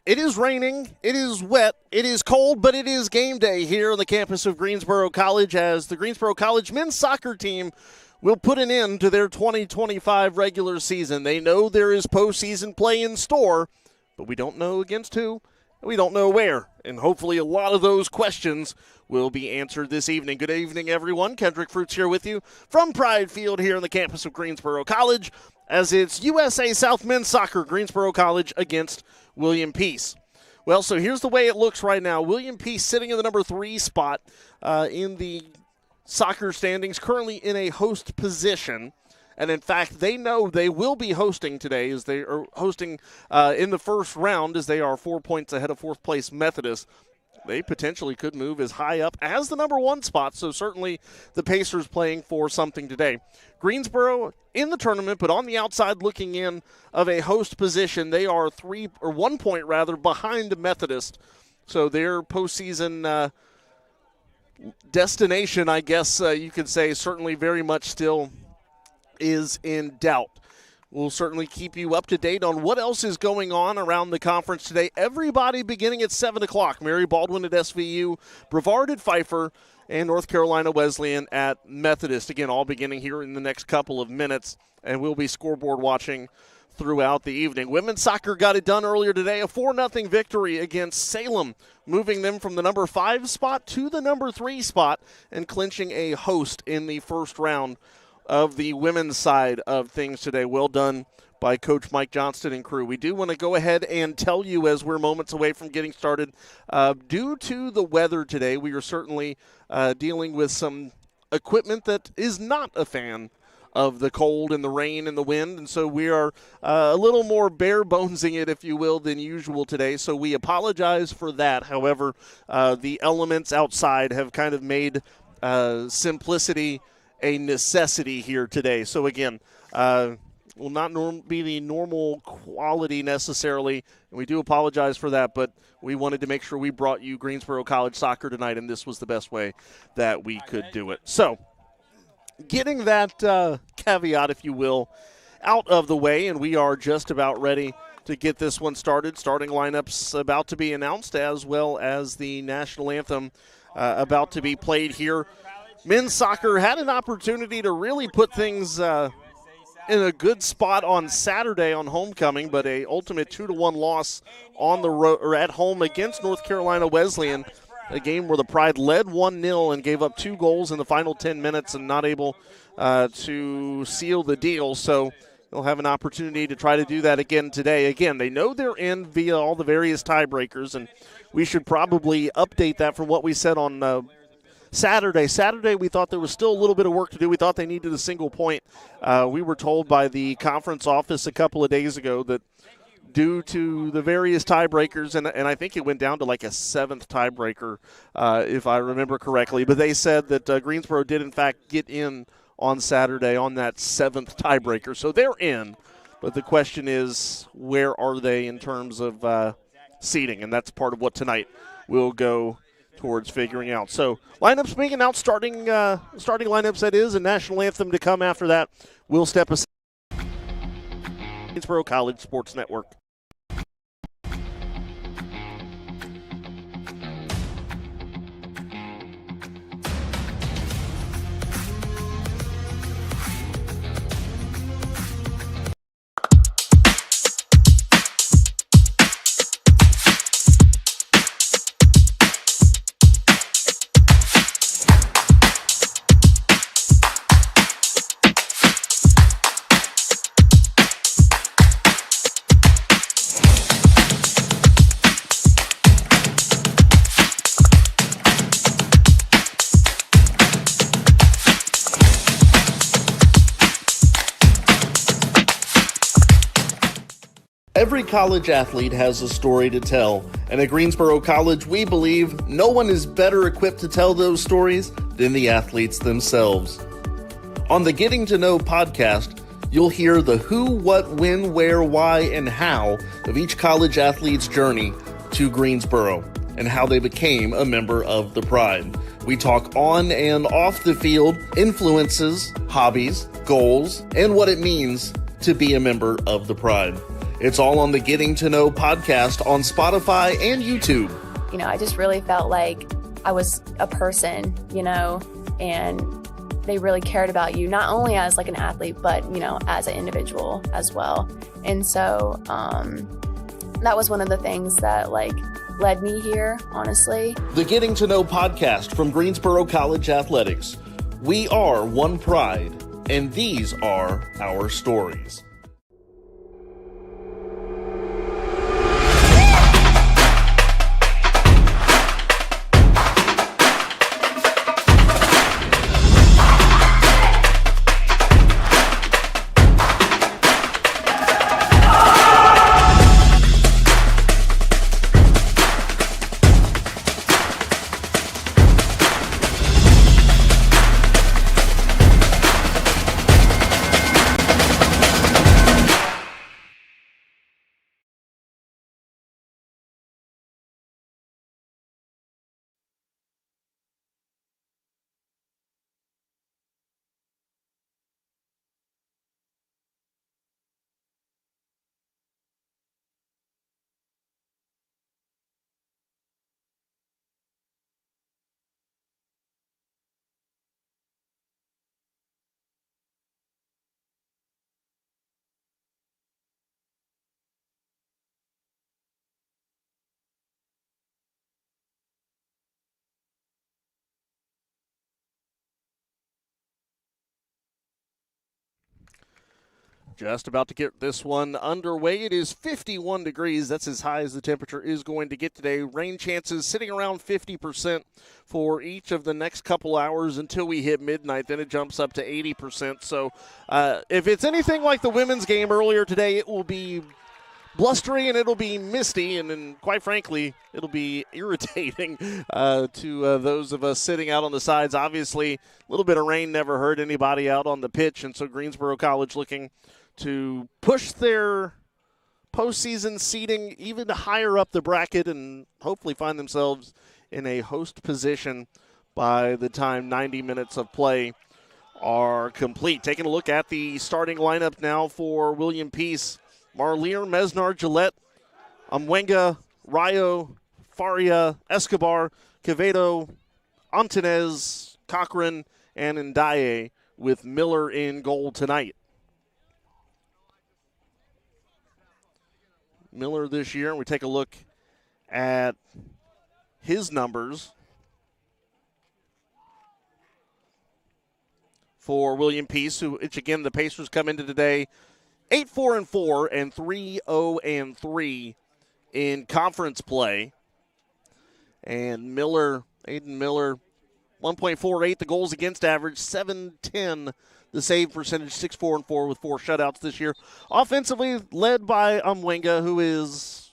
It is raining, it is wet, it is cold, but it is game day here on the campus of Greensboro College as the Greensboro College men's soccer team will put an end to their 2025 regular season. They know there is postseason play in store, but we don't know against who, and we don't know where. And hopefully a lot of those questions will be answered this evening. Good evening, everyone. Kendrick Fruits here with you from Pride Field here on the campus of Greensboro College as it's USA South men's soccer, Greensboro College against William Peace. Well, so here's the way it looks right now. William Peace sitting in the number 3 spot in the soccer standings, currently in a host position. And, in fact, they know they will be hosting today as they are hosting in the first round as they are 4 points ahead of fourth-place Methodist. They potentially could move as high up as the number 1 spot, so certainly the Pacers playing for something today. Greensboro in the tournament, but on the outside looking in of a host position. They are 1 point behind Methodist. So their postseason destination, I guess you could say, certainly very much still is in doubt. We'll certainly keep you up to date on what else is going on around the conference today. Everybody beginning at 7 o'clock. Mary Baldwin at SVU, Brevard at Pfeiffer, and North Carolina Wesleyan at Methodist. Again, all beginning here in the next couple of minutes, and we'll be scoreboard watching throughout the evening. Women's soccer got it done earlier today, a 4-0 victory against Salem, moving them from the number 5 spot to the number 3 spot and clinching a host in the first round of the women's side of things today. Well done by Coach Mike Johnston and crew. We do want to go ahead and tell you as we're moments away from getting started, due to the weather today, we are certainly dealing with some equipment that is not a fan of the cold and the rain and the wind, and so we are a little more bare-bonesing it, if you will, than usual today, so we apologize for that. However, the elements outside have kind of made simplicity a necessity here today. So again, will not be the normal quality necessarily, and we do apologize for that, but we wanted to make sure we brought you Greensboro College soccer tonight, and this was the best way that we could do it. So getting that caveat, if you will, out of the way, and we are just about ready to get this one started. Starting lineups about to be announced, as well as the national anthem about to be played here. Men's soccer had an opportunity to really put things in a good spot on Saturday on homecoming, but a ultimate 2-1 loss on the road or at home against North Carolina Wesleyan, a game where the Pride led 1-0 and gave up 2 goals in the final 10 minutes and not able to seal the deal. So they'll have an opportunity to try to do that again today. Again, they know they're in via all the various tiebreakers, and we should probably update that from what we said on Saturday, we thought there was still a little bit of work to do. We thought they needed a single point. We were told by the conference office a couple of days ago that due to the various tiebreakers, and I think it went down to like a 7th tiebreaker, if I remember correctly, but they said that Greensboro did, in fact, get in on Saturday on that 7th tiebreaker. So they're in, but the question is, where are they in terms of seeding? And that's part of what tonight will go towards figuring out. So lineups being announced, starting lineups, that is, a national anthem to come after that. We'll step aside. Greensboro College Sports Network. Every college athlete has a story to tell, and at Greensboro College, we believe no one is better equipped to tell those stories than the athletes themselves. On the Getting to Know podcast, you'll hear the who, what, when, where, why, and how of each college athlete's journey to Greensboro and how they became a member of the Pride. We talk on and off the field, influences, hobbies, goals, and what it means to be a member of the Pride. It's all on the Getting to Know podcast on Spotify and YouTube. I just really felt like I was a person, and they really cared about you, not only as like an athlete, but, as an individual as well. And so that was one of the things that led me here, honestly. The Getting to Know podcast from Greensboro College Athletics. We are one pride, and these are our stories. Just about to get this one underway. It is 51 degrees. That's as high as the temperature is going to get today. Rain chances sitting around 50% for each of the next couple hours until we hit midnight. Then it jumps up to 80%. So if it's anything like the women's game earlier today, it will be blustery and it'll be misty, and then quite frankly, it'll be irritating to those of us sitting out on the sides. Obviously, a little bit of rain never hurt anybody out on the pitch, and so Greensboro College looking to push their postseason seeding even higher up the bracket and hopefully find themselves in a host position by the time 90 minutes of play are complete. Taking a look at the starting lineup now for William Peace. Marlier, Mesnar, Gillette, Amwenga, Rayo, Faria, Escobar, Quevedo, Antunez, Cochran, and Ndaye, with Miller in goal tonight. Miller this year, we take a look at his numbers for William Peace, which again the Pacers come into today 8-4-4 and 3-0-3 in conference play. And Miller, Aiden Miller, 1.48 the goals against average, 7.10 the save percentage, 6-4-4 with 4 shutouts this year. Offensively, led by Amwenga, who is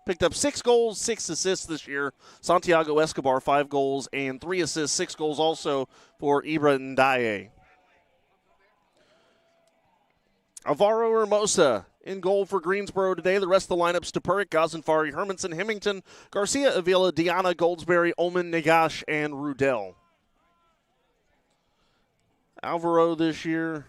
picked up 6 goals, 6 assists this year. Santiago Escobar, 5 goals and 3 assists, 6 goals also for Ibra Ndaye. Alvaro Hermosa in goal for Greensboro today. The rest of the lineup: Stepurik, Gazenfari, Hermanson, Hemington, Garcia, Avila, Diana, Goldsberry, Oman, Nagash, and Rudell. Alvaro this year,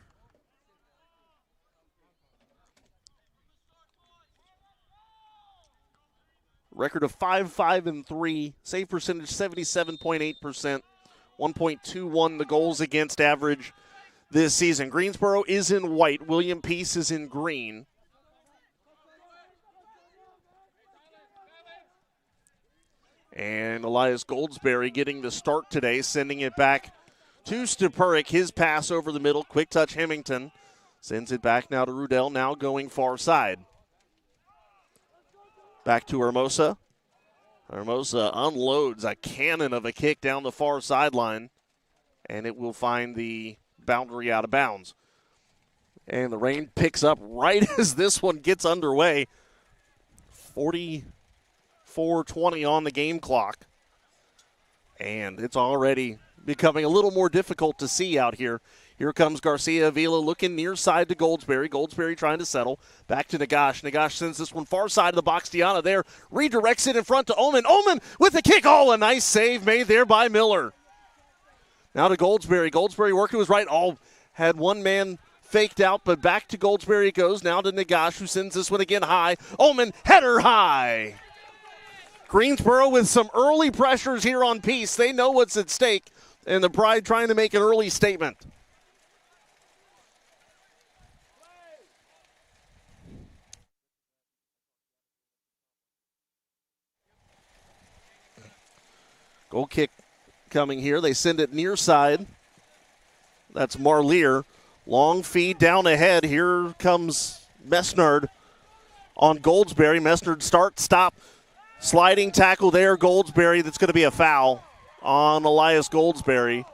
record of 5-5-3, save percentage 77.8%, 1.21 the goals against average this season. Greensboro is in white. William Peace is in green. And Elias Goldsberry getting the start today, sending it back to Stepurik. His pass over the middle. Quick touch Hemington. Sends it back now to Rudell, now going far side. Back to Hermosa. Hermosa unloads a cannon of a kick down the far sideline, and it will find the boundary out of bounds. And the rain picks up right as this one gets underway. 44:20 on the game clock. And it's already becoming a little more difficult to see out here. Here comes Garcia Avila looking near side to Goldsberry. Goldsberry trying to settle. Back to Nagash. Nagash sends this one far side of the box. Diana there. Redirects it in front to Oman. Oman with the kick. Oh, a nice save made there by Miller. Now to Goldsberry. Goldsberry working to his right. All had one man faked out, but back to Goldsberry it goes. Now to Nagash, who sends this one again high. Omen, header high. Greensboro with some early pressures here on Peace. They know what's at stake, and the Pride trying to make an early statement. Goal kick coming here. They send it near side. That's Marlier. Long feed down ahead. Here comes Messnard on Goldsberry. Messnard start, stop. Sliding tackle there, Goldsberry. That's going to be a foul on Elias Goldsberry.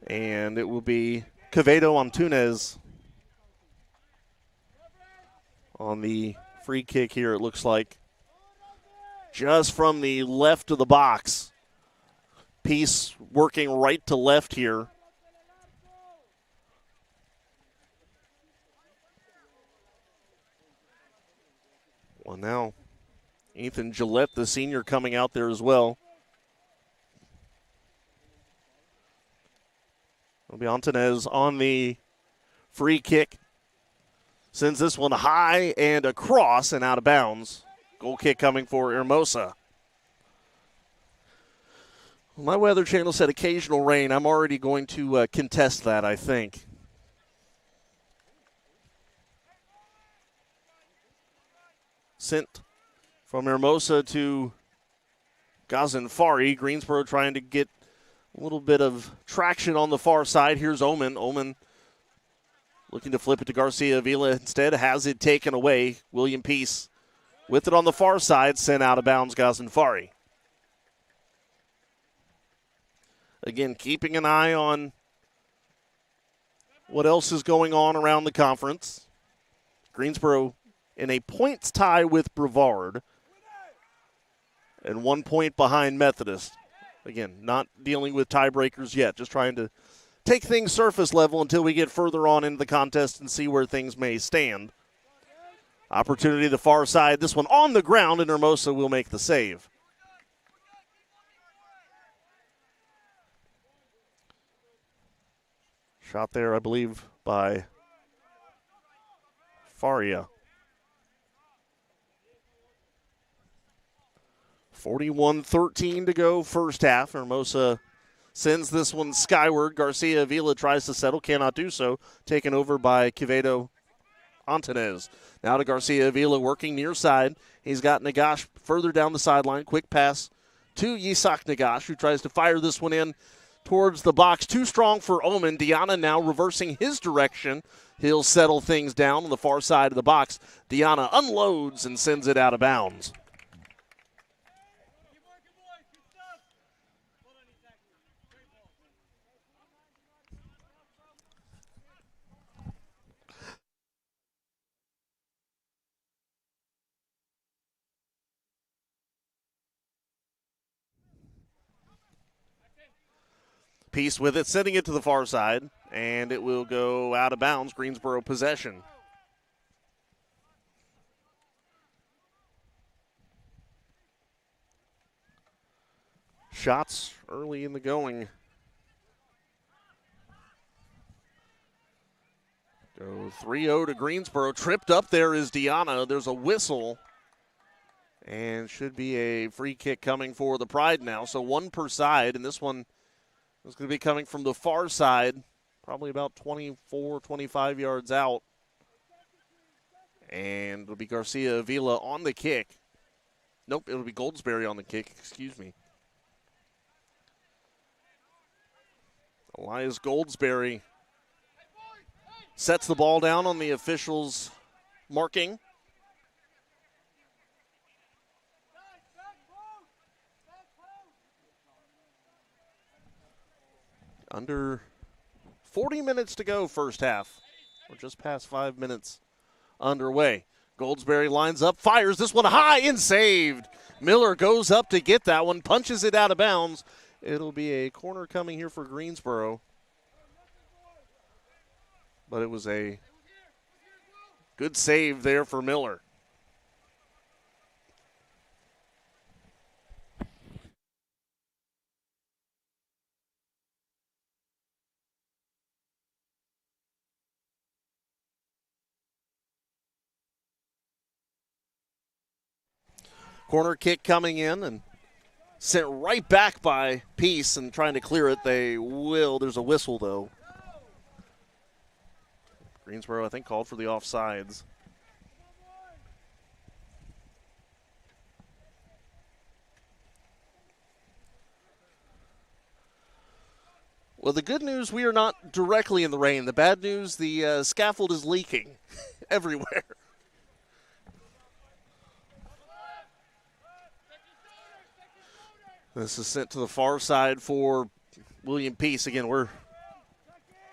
And it will be Quevedo Antunes on the free kick here, it looks like. Just from the left of the box. Peace working right to left here. Well, now Ethan Gillette, the senior, coming out there as well. It'll be Antunes on the free kick. Sends this one high and across and out of bounds. Goal kick coming for Hermosa. My Weather Channel said occasional rain. I'm already going to contest that, I think. Sent from Hermosa to Ghazenfari. Greensboro trying to get a little bit of traction on the far side. Here's Omen. Omen looking to flip it to Garcia Avila. Instead, has it taken away. William Peace with it on the far side, sent out of bounds Ghazenfari. Again, keeping an eye on what else is going on around the conference. Greensboro in a points tie with Brevard and 1 point behind Methodist. Again, not dealing with tiebreakers yet, just trying to take things surface level until we get further on into the contest and see where things may stand. Opportunity to the far side. This one on the ground, and Hermosa will make the save. Shot there, I believe, by Faria. 41-13 to go first half. Hermosa sends this one skyward. Garcia Avila tries to settle, cannot do so. Taken over by Quevedo Antunes. Now to Garcia Avila working near side. He's got Nagash further down the sideline. Quick pass to Yisak Nagash, who tries to fire this one in towards the box. Too strong for Omen. Diana now reversing his direction. He'll settle things down on the far side of the box. Diana unloads and sends it out of bounds. Peace with it, sending it to the far side, and it will go out of bounds. Greensboro possession. Shots early in the going. Go 3-0 to Greensboro. Tripped up there is Diana. There's a whistle. And should be a free kick coming for the Pride now. So one per side, and this one is going to be coming from the far side, probably about 24, 25 yards out. And it'll be Garcia Avila on the kick. Nope, it'll be Goldsberry on the kick, excuse me. Elias Goldsberry sets the ball down on the officials' marking. Under 40 minutes to go first half. We're just past 5 minutes underway. Goldsberry lines up, fires this one high and saved. Miller goes up to get that one, punches it out of bounds. It'll be a corner coming here for Greensboro. But it was a good save there for Miller. Corner kick coming in and sent right back by Peace and trying to clear it. They will. There's a whistle, though. Greensboro, I think, called for the offsides. Well, the good news, we are not directly in the rain. The bad news, the scaffold is leaking everywhere. This is sent to the far side for William Peace. Again, we're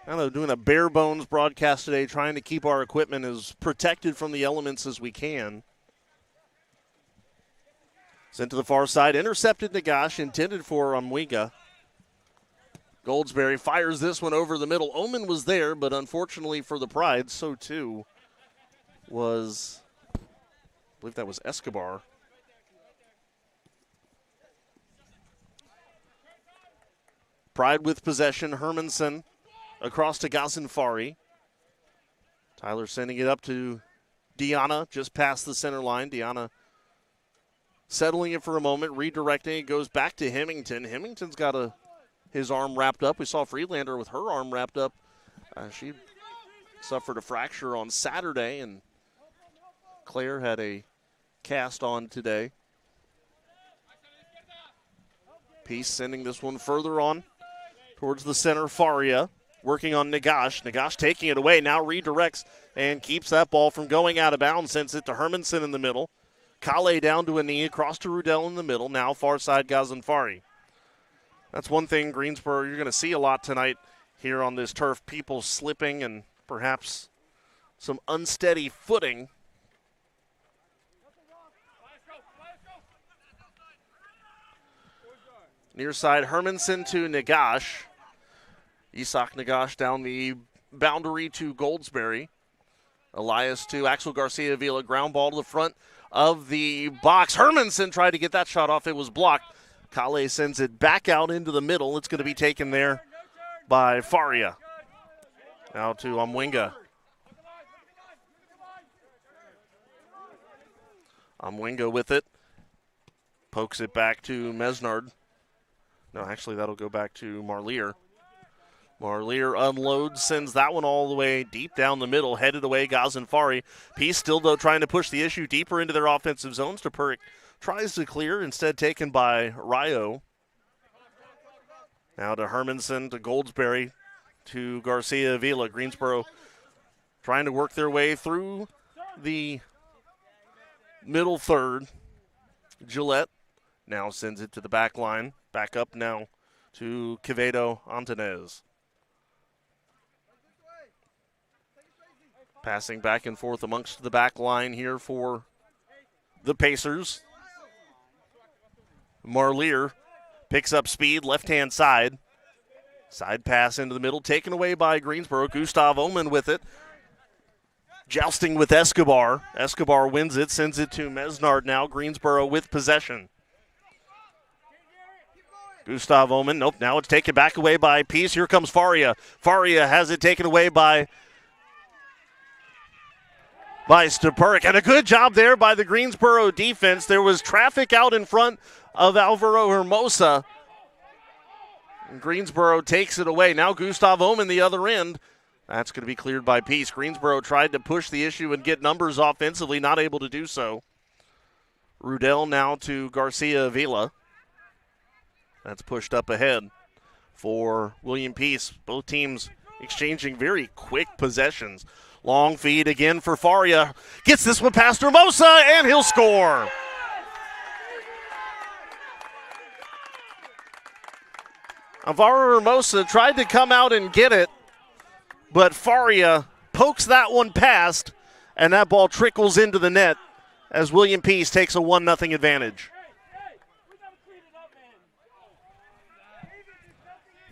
kind of doing a bare bones broadcast today, trying to keep our equipment as protected from the elements as we can. Sent to the far side, intercepted Nagash, intended for Omwinga. Goldsberry fires this one over the middle. Omen was there, but unfortunately for the Pride, so too was, I believe that was Escobar. Pride with possession. Hermanson across to Ghazenfari. Tyler sending it up to Deanna just past the center line. Deanna settling it for a moment, redirecting it, goes back to Hemington. Hemington's got his arm wrapped up. We saw Friedlander with her arm wrapped up. She suffered a fracture on Saturday, and Claire had a cast on today. Peace sending this one further on towards the center. Faria working on Nagash. Nagash taking it away, now redirects and keeps that ball from going out of bounds. Sends it to Hermanson in the middle. Kale down to a knee, across to Rudell in the middle. Now far side Ghazenfari. That's one thing, Greensboro, you're going to see a lot tonight here on this turf. People slipping and perhaps some unsteady footing. Near side, Hermanson to Nagash. Isak Nagash down the boundary to Goldsberry. Elias to Axel Garcia Vila. Ground ball to the front of the box. Hermanson tried to get that shot off. It was blocked. Kale sends it back out into the middle. It's going to be taken there by Faria. Now to Omwinga. Omwinga with it. Pokes it back to Mesnard. No, actually, that'll go back to Marlier. Marlier unloads, sends that one all the way deep down the middle, headed away Ghazenfari. Peace still, though, trying to push the issue deeper into their offensive zones. Topuric tries to clear, instead taken by Ryo. Now to Hermanson, to Goldsberry, to Garcia Vila. Greensboro trying to work their way through the middle third. Gillette now sends it to the back line. Back up now to Quevedo Antonez. Passing back and forth amongst the back line here for the Pacers. Marlier picks up speed, left-hand side. Side pass into the middle, taken away by Greensboro. Gustav Oman with it. Jousting with Escobar. Escobar wins it, sends it to Mesnard now. Greensboro with possession. Gustav Oman, nope, now it's taken back away by Peace. Here comes Faria. Faria has it taken away by Stopuric. And a good job there by the Greensboro defense. There was traffic out in front of Alvaro Hermosa. And Greensboro takes it away. Now Gustav Oman the other end. That's going to be cleared by Peace. Greensboro tried to push the issue and get numbers offensively, not able to do so. Rudell now to Garcia Vila. That's pushed up ahead for William Peace. Both teams exchanging very quick possessions. Long feed again for Faria. Gets this one past Hermosa, and he'll score. Alvaro Hermosa tried to come out and get it, but Faria pokes that one past, and that ball trickles into the net as William Peace takes a 1-0 advantage.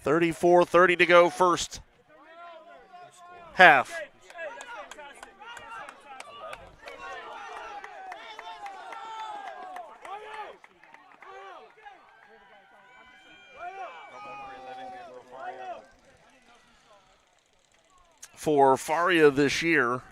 34-30 to go, first half. For Faria this year,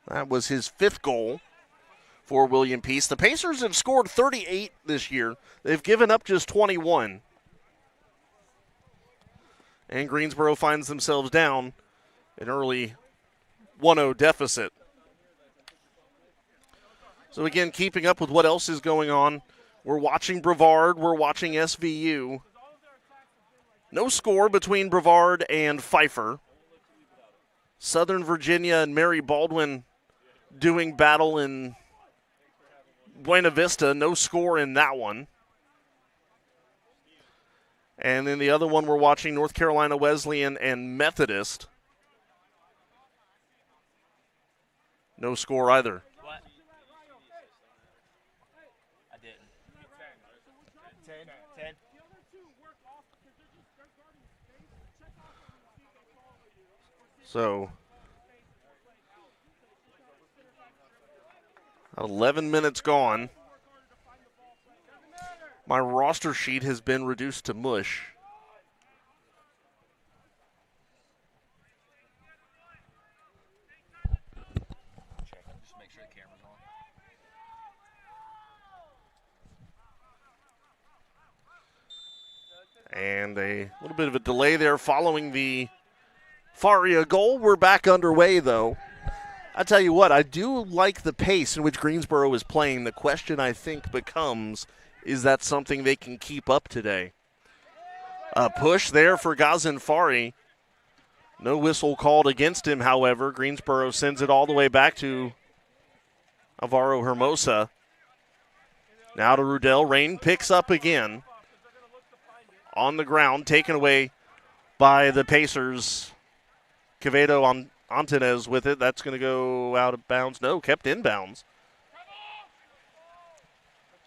That was his 5th goal for William Peace. The Pacers have scored 38 this year. They've given up just 21. And Greensboro finds themselves down an early 1-0 deficit. So again, keeping up with what else is going on, we're watching Brevard, we're watching SVU. No score between Brevard and Pfeiffer. Southern Virginia and Mary Baldwin doing battle in Buena Vista. No score in that one. And then the other one we're watching, North Carolina Wesleyan and Methodist. No score either. What? I didn't. 10. So 11 minutes gone. My roster sheet has been reduced to mush. Just make sure the camera's on. And a little bit of a delay there following the Faria goal. We're back underway, though. I tell you what, I do like the pace in which Greensboro is playing. The question, I think, becomes, is that something they can keep up today? A push there for Ghazenfari. No whistle called against him, however. Greensboro sends it all the way back to Alvaro Hermosa. Now to Rudell. Rain picks up again. On the ground, taken away by the Pacers. Quevedo on Antunez with it. That's going to go out of bounds. No, kept in bounds.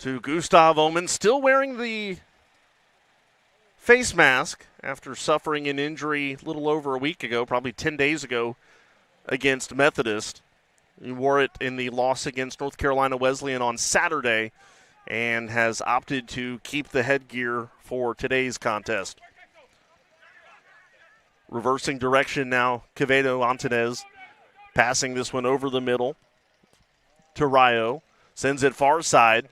To Gustav Omen, still wearing the face mask after suffering an injury a little over a week ago, probably 10 days ago, against Methodist. He wore it in the loss against North Carolina Wesleyan on Saturday and has opted to keep the headgear for today's contest. Reversing direction now, Quevedo Antunez passing this one over the middle to Rayo. Sends it far side.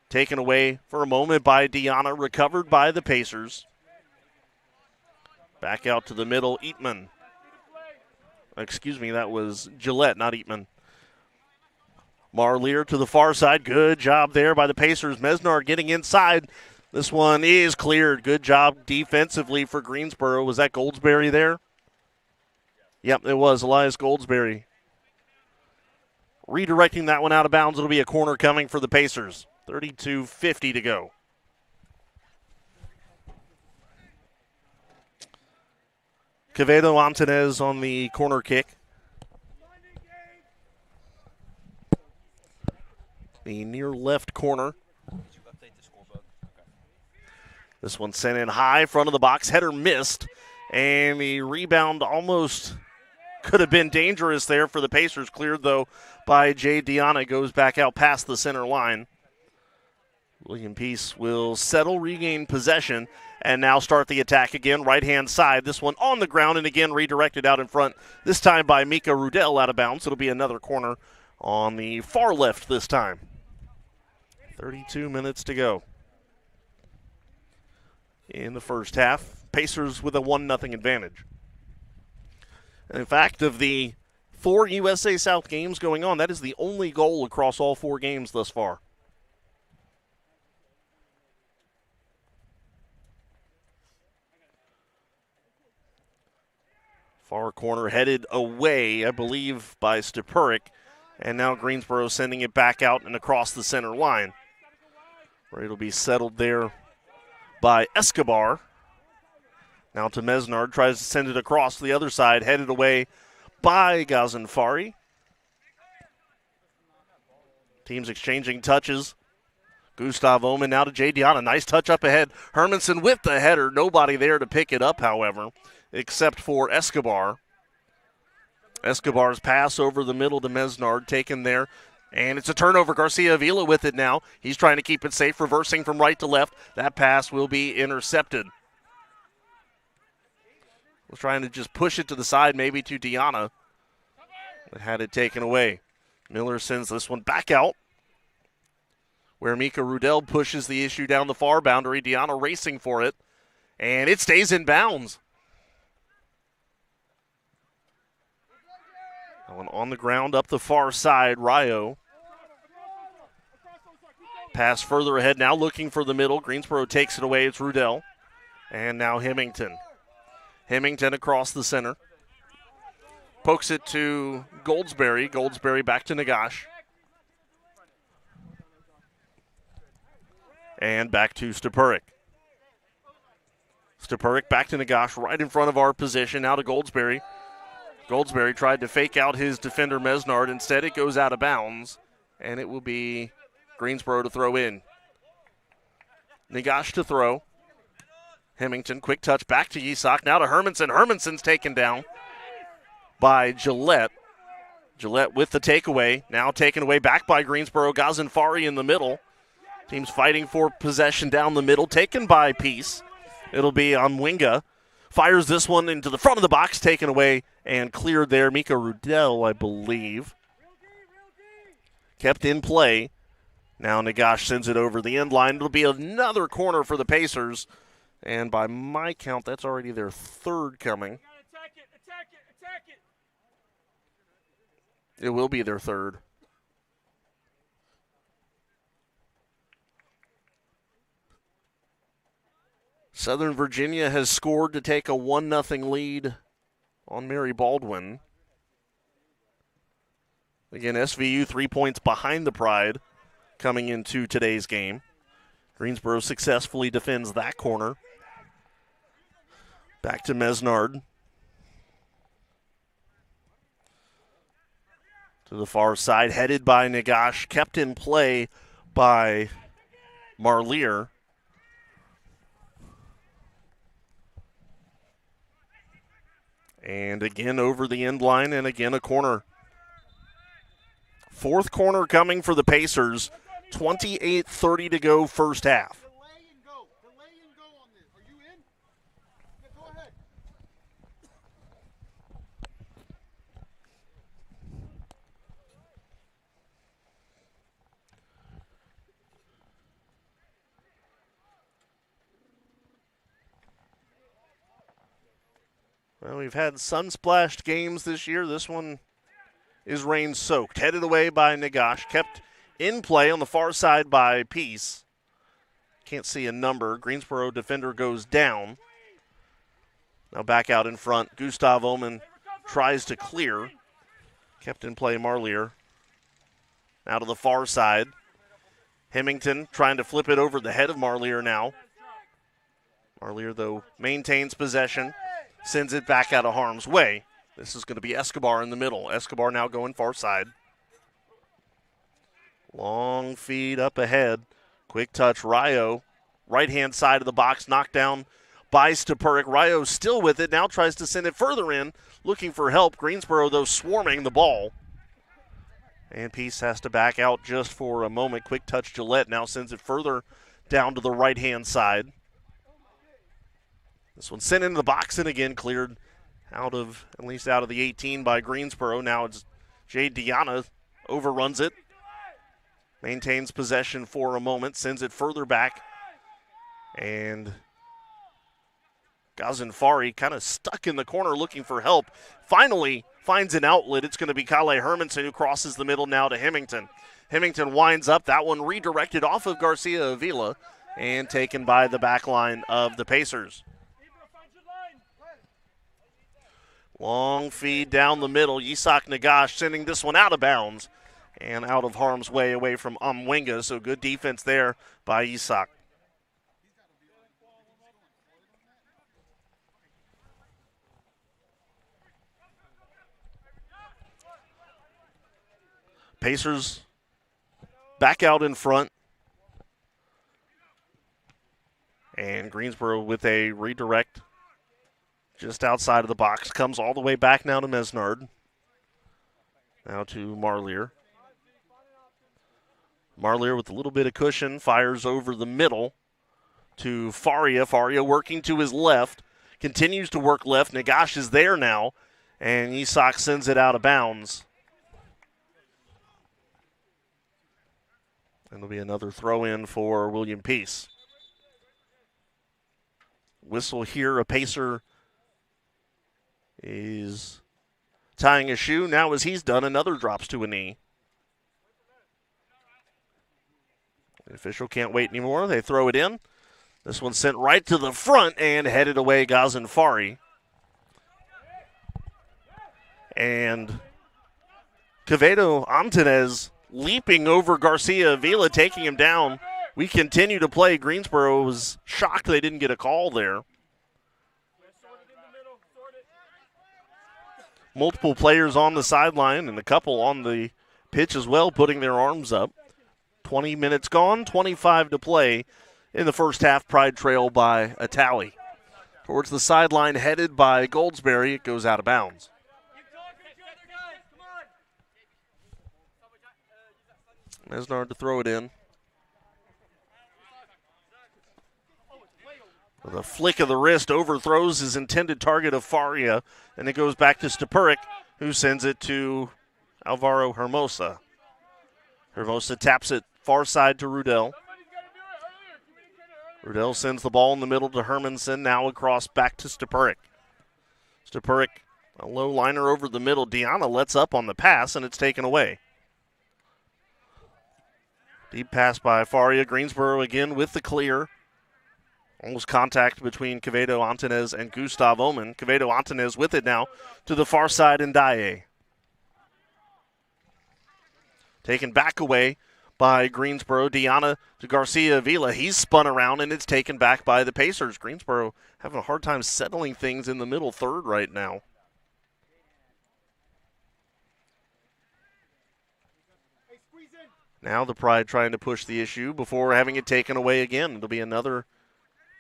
Taken away for a moment by Diana, recovered by the Pacers. Back out to the middle, Eatman. Excuse me, that was Gillette, not Eatman. Marlier to the far side. Good job there by the Pacers. Mesnard getting inside. This one is cleared. Good job defensively for Greensboro. Was that Goldsberry there? Yep, it was Elias Goldsberry. Redirecting that one out of bounds. It'll be a corner coming for the Pacers. 32:50 to go. Quevedo Antunez on the corner kick. The near left corner. This one sent in high, front of the box. Header missed, and the rebound almost could have been dangerous there for the Pacers. Cleared, though, by Jay Diana. Goes back out past the center line. William Peace will settle, regain possession, and now start the attack again. Right-hand side. This one on the ground, and again redirected out in front, this time by Mika Rudell out of bounds. It'll be another corner on the far left this time. 32 minutes to go in the first half. Pacers with a 1-0 advantage. And in fact, of the 4 USA South games going on, that is the only goal across all 4 games thus far. Far corner headed away, I believe, by Stepurik. And now Greensboro sending it back out and across the center line, where it'll be settled there by Escobar. Now to Mesnard, tries to send it across to the other side, headed away by Ghazenfari. Teams exchanging touches. Gustav Omen now to Jay Diana. Nice touch up ahead. Hermanson with the header. Nobody there to pick it up, however, except for Escobar. Escobar's pass over the middle to Mesnard, taken there. And it's a turnover. Garcia Avila with it now. He's trying to keep it safe, reversing from right to left. That pass will be intercepted. Was trying to just push it to the side, maybe to Diana. but had it taken away. Miller sends this one back out, where Mika Rudell pushes the issue down the far boundary. Deanna racing for it, and it stays in bounds. That one on the ground up the far side. Ryo. Pass further ahead now, looking for the middle. Greensboro takes it away. It's Rudell. And now Hemington. Hemington across the center. Pokes it to Goldsberry. Goldsberry back to Nagash. And back to Stepurik. Stepurik back to Nagash, right in front of our position. Now to Goldsberry. Goldsberry tried to fake out his defender Mesnard. Instead, it goes out of bounds, and it will be Greensboro to throw in. Nagash to throw. Hemington, quick touch back to Yisak. Now to Hermanson. Hermanson's taken down by Gillette. Gillette with the takeaway. Now taken away back by Greensboro. Ghazenfari in the middle. Teams fighting for possession down the middle. Taken by Peace. It'll be Amwinga. Fires this one into the front of the box. Taken away and cleared there. Mika Rudell, I believe. Kept in play. Now Nagash sends it over the end line. It'll be another corner for the Pacers. And by my count, that's already their third coming. It will be their third. Southern Virginia has scored to take a 1-0 lead on Mary Baldwin. Again, SVU 3 points behind the Pride coming into today's game. Greensboro successfully defends that corner. Back to Mesnard. To the far side, headed by Nagash, kept in play by Marlier. And again over the end line, and again a corner. Fourth corner coming for the Pacers. 28:30 to go first half. Delay and go on this. Are you in? Yeah, go ahead. Well, we've had sun-splashed games this year. This one is rain-soaked. Headed away by Nagash. Kept in play on the far side by Peace. Can't see a number. Greensboro defender goes down. Now back out in front. Gustav Oman tries to clear. Kept in play Marlier. Now to the far side. Hemington trying to flip it over the head of Marlier now. Marlier, though, maintains possession. Sends it back out of harm's way. This is going to be Escobar in the middle. Escobar now going far side. Long feed up ahead. Quick touch, Ryo. Right-hand side of the box, knocked down by Stepurik. Ryo still with it, now tries to send it further in, looking for help. Greensboro, though, swarming the ball. And Peace has to back out just for a moment. Quick touch, Gillette now sends it further down to the right-hand side. This one sent into the box and again cleared out of, at least out of the 18 by Greensboro. Now it's Jade Deanna overruns it. Maintains possession for a moment, sends it further back. And Ghazenfari kind of stuck in the corner looking for help. Finally finds an outlet. It's going to be Kale Hermanson who crosses the middle now to Hemington. Hemington winds up. That one redirected off of Garcia Avila and taken by the back line of the Pacers. Long feed down the middle. Yisak Nagash sending this one out of bounds and out of harm's way away from Amwinga. So good defense there by Yisak. Pacers back out in front. And Greensboro with a redirect just outside of the box. Comes all the way back now to Mesnard. Now to Marlier. Marlier with a little bit of cushion. Fires over the middle to Faria. Faria working to his left. Continues to work left. Nagash is there now. And Yisak sends it out of bounds. And there'll be another throw in for William Peace. Whistle here, a Pacer is tying a shoe. Now as he's done, another drops to a knee. The official can't wait anymore. They throw it in. This one's sent right to the front and headed away Ghazenfari. And Quevedo Antunez leaping over Garcia Avila, taking him down. We continue to play. Greensboro was shocked they didn't get a call there. Multiple players on the sideline and a couple on the pitch as well, putting their arms up. 20 minutes gone, 25 to play in the first half. Pride trail by a tally. Towards the sideline, headed by Goldsberry. It goes out of bounds. Mesnard to throw it in. With a flick of the wrist, overthrows his intended target of Faria, and it goes back to Stepuric, who sends it to Alvaro Hermosa. Hermosa taps it far side to Rudell. Rudell sends the ball in the middle to Hermanson, now across back to Stepuric. Stepuric, a low liner over the middle. Deanna lets up on the pass, and it's taken away. Deep pass by Faria. Greensboro again with the clear. Almost contact between Quevedo Antunez and Gustav Omen. Quevedo Antunez with it now to the far side in Daye. Taken back away by Greensboro. Deanna to Garcia Avila. He's spun around and it's taken back by the Pacers. Greensboro having a hard time settling things in the middle third right now. Now the Pride trying to push the issue before having it taken away again. It'll be another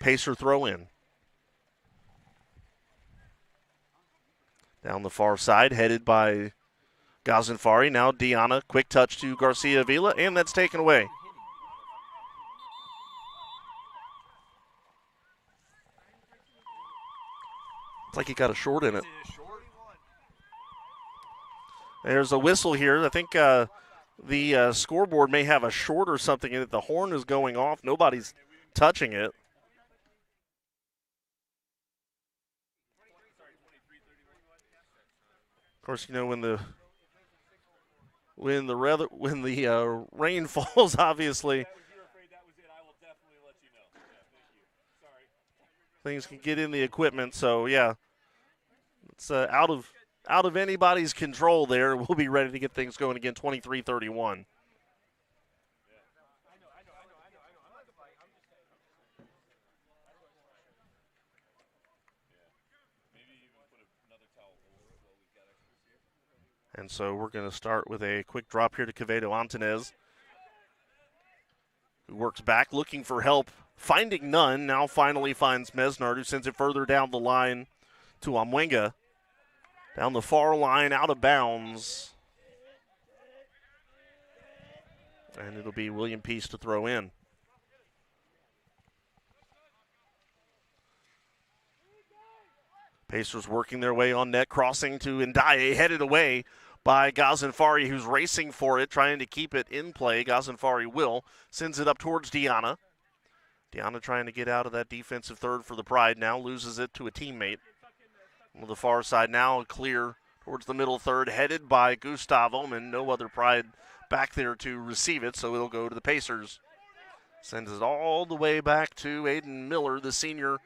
Pacer throw in. Down the far side, headed by Ghazenfari. Now Deanna, quick touch to Garcia Avila, and that's taken away. It's like he got a short in it. There's a whistle here. I think the scoreboard may have a short or something in it. The horn is going off. Nobody's touching it. Of course, you know when the rain falls, obviously things can get in the equipment. So yeah, it's out of anybody's control there. We'll be ready to get things going again. 23-31. And so we're going to start with a quick drop here to Quevedo Antunez, who works back, looking for help, finding none. Now finally finds Mesnard, who sends it further down the line to Amwenga. Down the far line, out of bounds. And it'll be William Peace to throw in. Pacers working their way on net, crossing to Ndaye, headed away by Ghazenfari, who's racing for it, trying to keep it in play. Ghazenfari will. Sends it up towards Deanna. Deanna trying to get out of that defensive third for the Pride. Now loses it to a teammate. On the far side now, clear towards the middle third, headed by Gustav Omen. No other Pride back there to receive it, so it'll go to the Pacers. Sends it all the way back to Aiden Miller, the senior.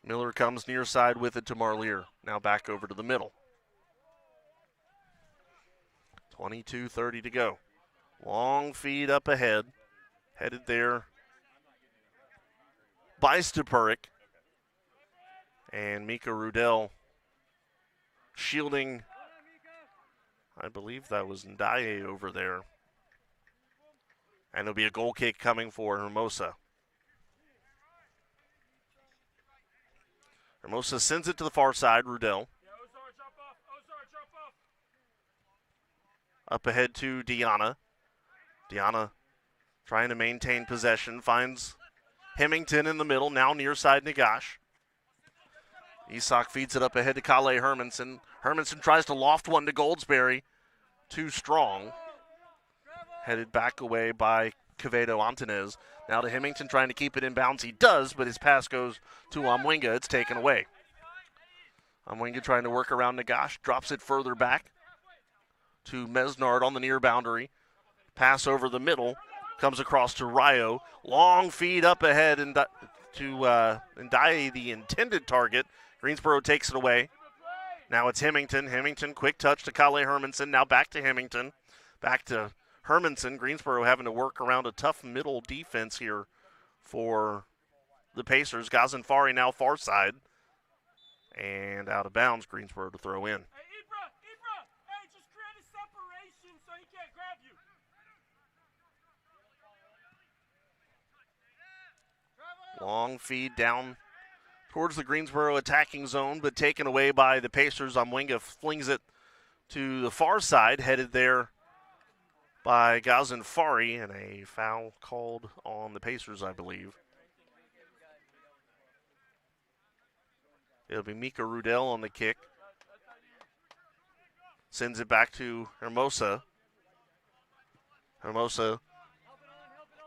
Miller comes near side with it to Marlier. Now back over to the middle. 22:30 to go. Long feed up ahead. Headed there by Stepuric. And Mika Rudell shielding, I believe that was Ndaye over there. And it'll be a goal kick coming for Hermosa. Hermosa sends it to the far side, Rudell. Up ahead to Deanna. Deanna trying to maintain possession, finds Hemmington in the middle, now near side Nagash. Isak feeds it up ahead to Kale Hermanson. Hermanson tries to loft one to Goldsberry. Too strong. Headed back away by Quevedo Antunez. Now to Hemington trying to keep it in bounds. He does, but his pass goes to Amwinga. It's taken away. Amwinga trying to work around Nagash. Drops it further back to Mesnard on the near boundary. Pass over the middle. Comes across to Rayo. Long feed up ahead and to Ndaye, the intended target. Greensboro takes it away. Now it's Hemington. Hemington, quick touch to Kale Hermanson. Now back to Hemington. Back to Hermanson. Greensboro having to work around a tough middle defense here for the Pacers. Ghazenfari now far side. And out of bounds, Greensboro to throw in. Hey, Ibra, hey, just create a separation so he can't grab you. Long feed down towards the Greensboro attacking zone, but taken away by the Pacers. Amwinga flings it to the far side, headed there by Ghazenfari, and a foul called on the Pacers, I believe. It'll be Mika Rudell on the kick. Sends it back to Hermosa. Hermosa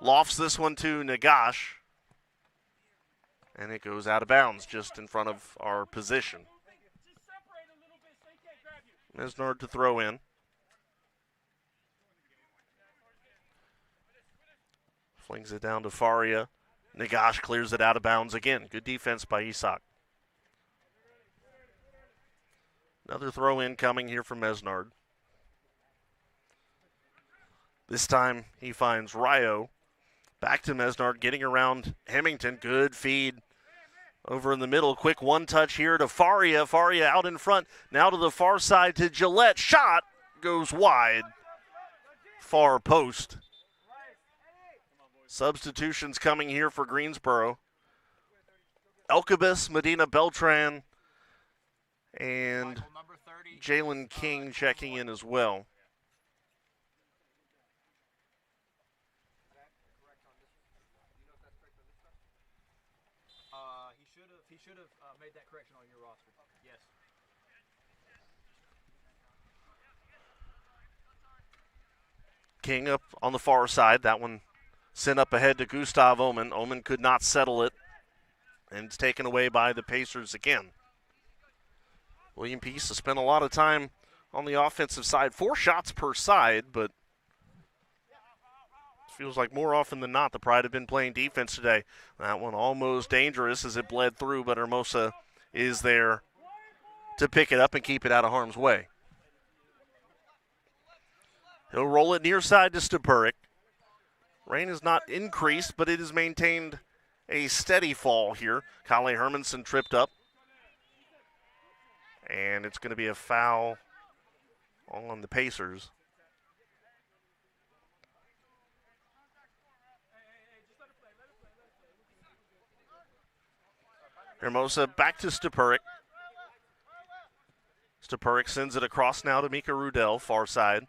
lofts this one to Nagash. And it goes out of bounds just in front of our position. Mesnard to throw in. Flings it down to Faria. Nagash clears it out of bounds again. Good defense by Isak. Another throw in coming here from Mesnard. This time he finds Rayo. Back to Mesnard, getting around Hemington. Good feed over in the middle. Quick one touch here to Faria. Faria out in front. Now to the far side to Gillette. Shot goes wide. Far post. Substitutions coming here for Greensboro. Elkabis, Medina Beltran, and Jalen King checking in as well. He should have made that correction on your roster. Yes. King up on the far side. That one sent up ahead to Gustav Omen. Omen could not settle it. And it's taken away by the Pacers again. William Peace has spent a lot of time on the offensive side. 4 shots per side, but feels like more often than not the Pride have been playing defense today. That one almost dangerous as it bled through, but Hermosa is there to pick it up and keep it out of harm's way. He'll roll it near side to Stepurik. Rain has not increased, but it has maintained a steady fall here. Kale Hermanson tripped up. And it's going to be a foul on the Pacers. Hermosa back to Stepurik. Stepurik sends it across now to Mika Rudell, far side.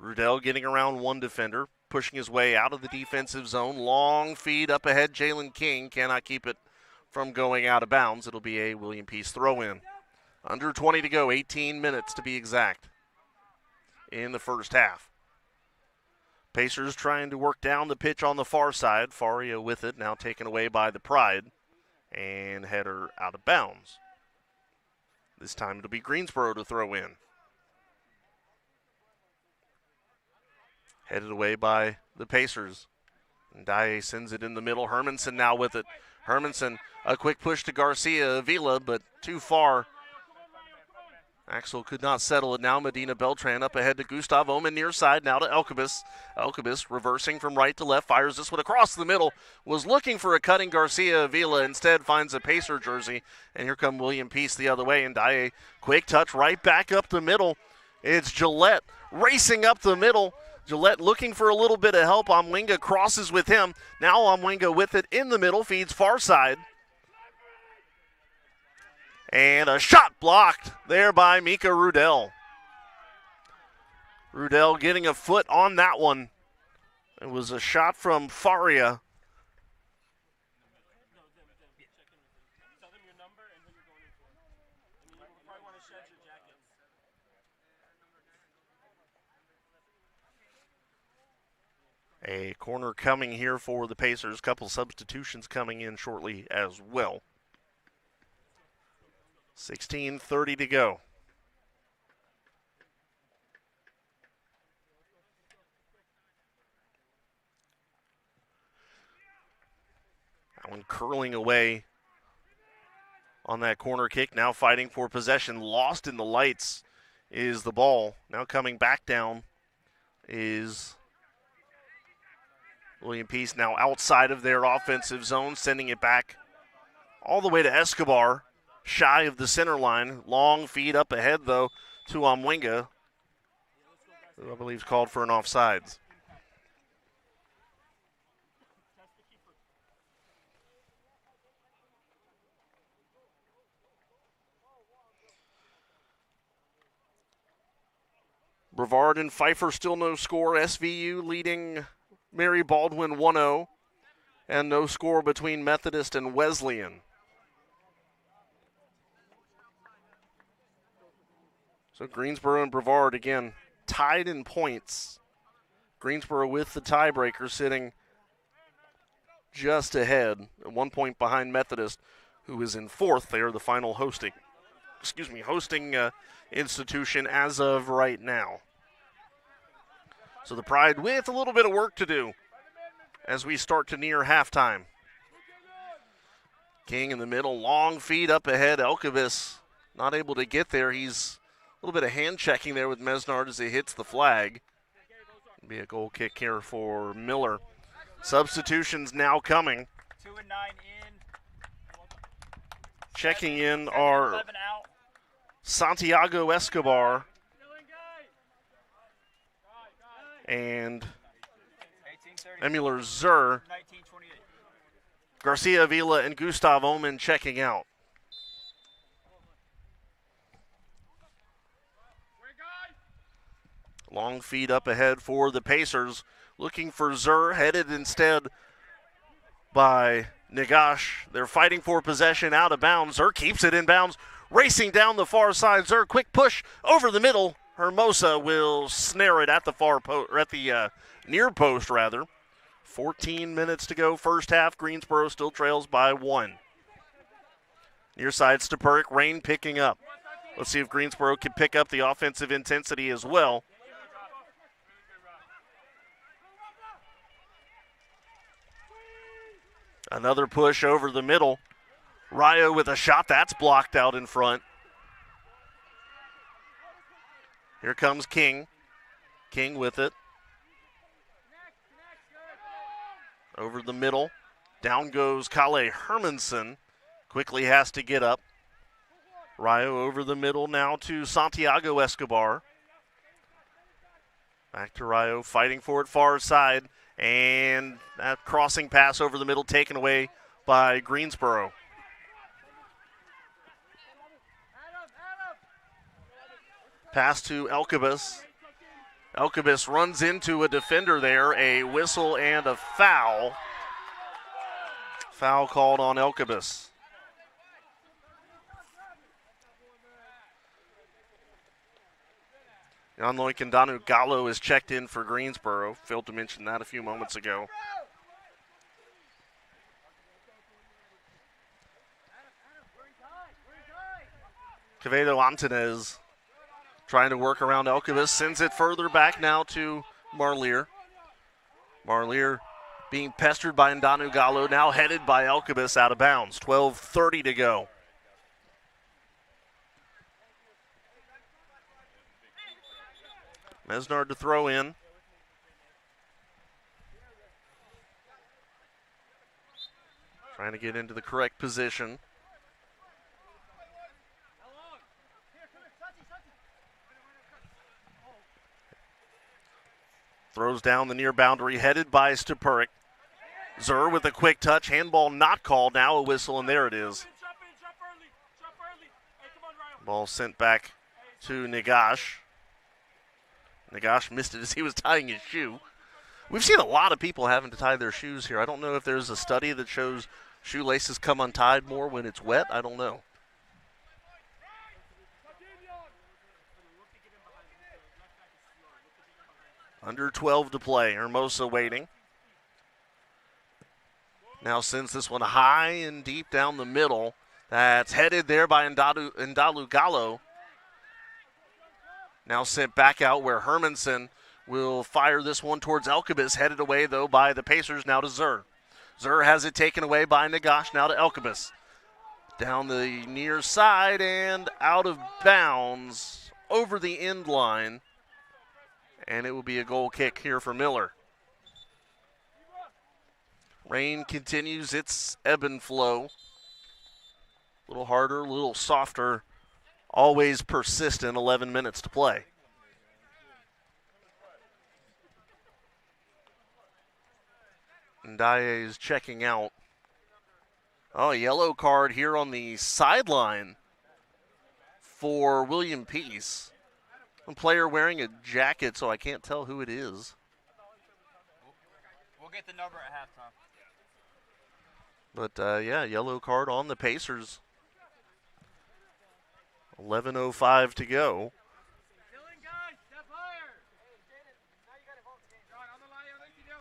Rudell getting around one defender, pushing his way out of the defensive zone. Long feed up ahead. Jalen King cannot keep it from going out of bounds. It'll be a William Peace throw-in. Under 20 to go, 18 minutes to be exact in the first half. Pacers trying to work down the pitch on the far side. Faria with it, now taken away by the Pride. And header out of bounds. This time it'll be Greensboro to throw in. Headed away by the Pacers. Ndaye sends it in the middle. Hermanson now with it. Hermanson, a quick push to Garcia Avila, but too far. Axel could not settle it. Now Medina Beltran up ahead to Gustav Omen near side. Now to Elkabis. Elkabis reversing from right to left. Fires this one across the middle. Was looking for a cutting Garcia Avila. Instead finds a Pacer jersey. And here come William Peace the other way. And Ndaye, quick touch right back up the middle. It's Gillette racing up the middle. Gillette looking for a little bit of help. Amwinga crosses with him. Now Amwinga with it in the middle. Feeds far side. And a shot blocked there by Mika Rudell. Rudell getting a foot on that one. It was a shot from Faria. A corner coming here for the Pacers. Couple substitutions coming in shortly as well. 16:30 to go. That one curling away on that corner kick. Now fighting for possession. Lost in the lights is the ball. Now coming back down is William Peace, now outside of their offensive zone, sending it back all the way to Escobar, shy of the center line. Long feed up ahead, though, to Omwenga, who I believe is called for an offsides. Brevard and Pfeiffer still no score. SVU leading Mary Baldwin 1-0, and no score between Methodist and Wesleyan. So Greensboro and Brevard again tied in points. Greensboro with the tiebreaker, sitting just ahead, 1 point behind Methodist, who is in fourth. They are the final hosting institution as of right now. So the Pride with a little bit of work to do as we start to near halftime. King in the middle, long feed up ahead. Elkabis not able to get there. He's a little bit of hand checking there with Mesnard as he hits the flag. It'll be a goal kick here for Miller. Substitutions now coming. 2 and 9 in. Checking in are 11 out. Santiago Escobar and 18:30. Emuler Zur. 19:28. Garcia Avila and Gustav Omen checking out. Long feed up ahead for the Pacers. Looking for Zur, headed instead by Nagash. They're fighting for possession out of bounds. Zur keeps it in bounds. Racing down the far side. Zur, quick push over the middle. Hermosa will snare it at the far post, or at the near post rather. 14 minutes to go, first half. Greensboro still trails by 1. Near side, Stepuric, rain picking up. Let's see if Greensboro can pick up the offensive intensity as well. Another push over the middle. Rayo with a shot that's blocked out in front. Here comes King. King with it. Over the middle. Down goes Kale Hermanson. Quickly has to get up. Rayo over the middle now to Santiago Escobar. Back to Rayo, fighting for it far side. And that crossing pass over the middle taken away by Greensboro. Pass to Elkabis. Elkabis runs into a defender there. A whistle and a foul. Foul called on Elkabis. Yanloy Kandanu Gallo is checked in for Greensboro. Failed to mention that a few moments ago. Quevedo Antonez trying to work around Elkabis. Sends it further back now to Marlier. Marlier being pestered by Ndanu Gallo. Now headed by Elkabis out of bounds. 12:30 to go. Mesnard to throw in. Trying to get into the correct position. Throws down the near boundary, headed by Stepuric. Zur with a quick touch. Handball not called. Now a whistle, and there it is. Jump early. Hey, come on, Ryan. Ball sent back to Nagash. Nagash missed it as he was tying his shoe. We've seen a lot of people having to tie their shoes here. I don't know if there's a study that shows shoelaces come untied more when it's wet. I don't know. Under 12 to play. Hermosa waiting. Now sends this one high and deep down the middle. That's headed there by Ndalu Gallo. Now sent back out where Hermanson will fire this one towards Elkabis. Headed away, though, by the Pacers. Now to Zur. Zur has it taken away by Nagash. Now to Elkabis. Down the near side and out of bounds over the end line. And it will be a goal kick here for Miller. Rain continues its ebb and flow. A little harder, a little softer. Always persistent. 11 minutes to play. Ndaye is checking out. Oh, yellow card here on the sideline for William Peace. A player wearing a jacket, so I can't tell who it is. We'll get the number at halftime. But, yeah, yellow card on the Pacers. 11:05 to go. Dylan, guys, step higher. Hey, Jaden, now you got to vote the game. John, on the line, like you do.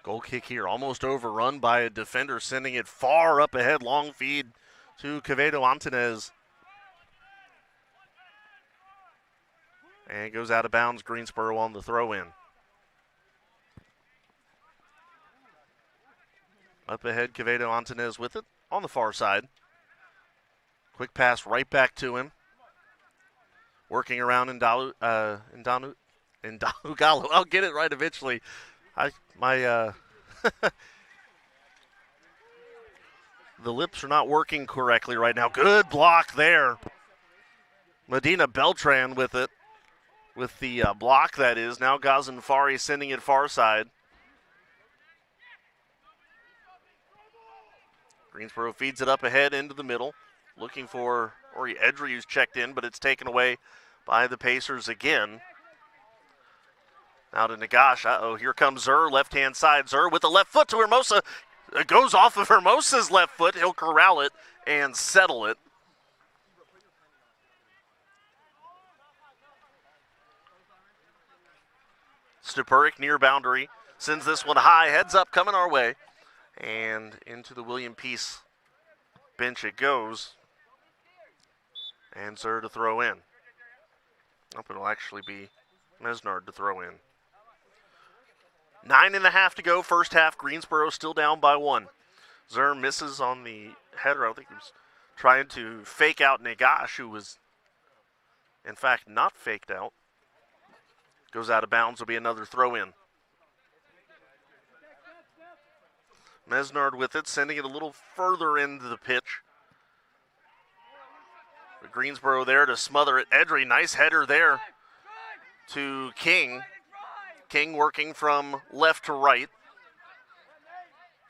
Goal kick here, almost overrun by a defender, sending it far up ahead. Long feed to Quevedo Antunez. And it goes out of bounds. Greensboro on the throw-in. Up ahead, Quevedo Antunez with it on the far side. Quick pass right back to him. Working around Ndalu Gallo. I'll get it right eventually. The lips are not working correctly right now. Good block there. Medina Beltran with it. With the block, that is. Now Ghazenfari sending it far side. Greensboro feeds it up ahead into the middle. Looking for Ori Edry, who's checked in, but it's taken away by the Pacers again. Now to Nagash. Uh-oh, here comes Zur, left-hand side. Zur with the left foot to Hermosa. It goes off of Hermosa's left foot. He'll corral it and settle it. Stupurik near boundary. Sends this one high. Heads up, coming our way. And into the William Peace bench it goes. And Zur to throw in. I hope it'll actually be Mesnard to throw in. 9.5 to go, first half. Greensboro still down by 1. Zur misses on the header. I think he was trying to fake out Nagash, who was, in fact, not faked out. Goes out of bounds. Will be another throw in. Mesnard with it, sending it a little further into the pitch. But Greensboro there to smother it. Edry, nice header there to King. King working from left to right.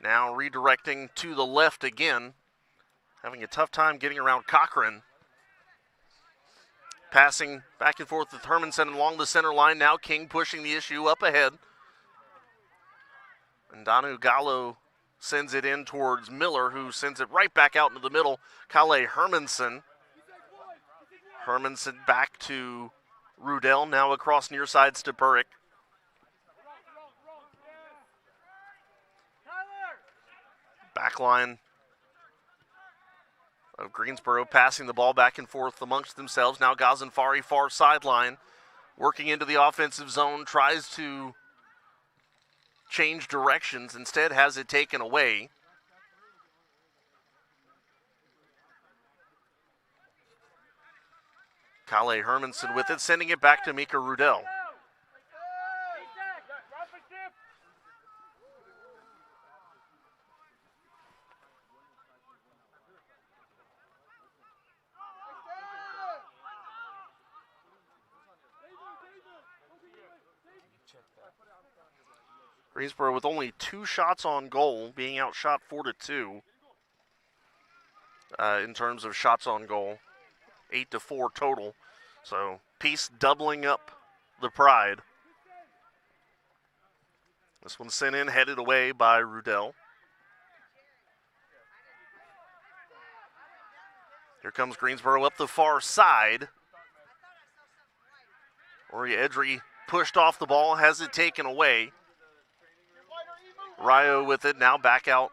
Now redirecting to the left again. Having a tough time getting around Cochran. Passing back and forth with Hermanson along the center line. Now King pushing the issue up ahead. And Ndanu Gallo sends it in towards Miller, who sends it right back out into the middle. Kale Hermanson. Hermanson back to Rudell, now across near side to Burrick. Backline of Greensboro passing the ball back and forth amongst themselves. Now Ghazenfari far sideline, working into the offensive zone, tries to change directions, instead has it taken away. Kale Hermanson with it, sending it back to Mika Rudell. Greensboro with only 2 shots on goal, being outshot 4-2 in terms of shots on goal, 8-4 total. So Peace doubling up the pride. This one sent in, headed away by Rudell. Here comes Greensboro up the far side. Ori Edry pushed off the ball, has it taken away. Ryo with it, now back out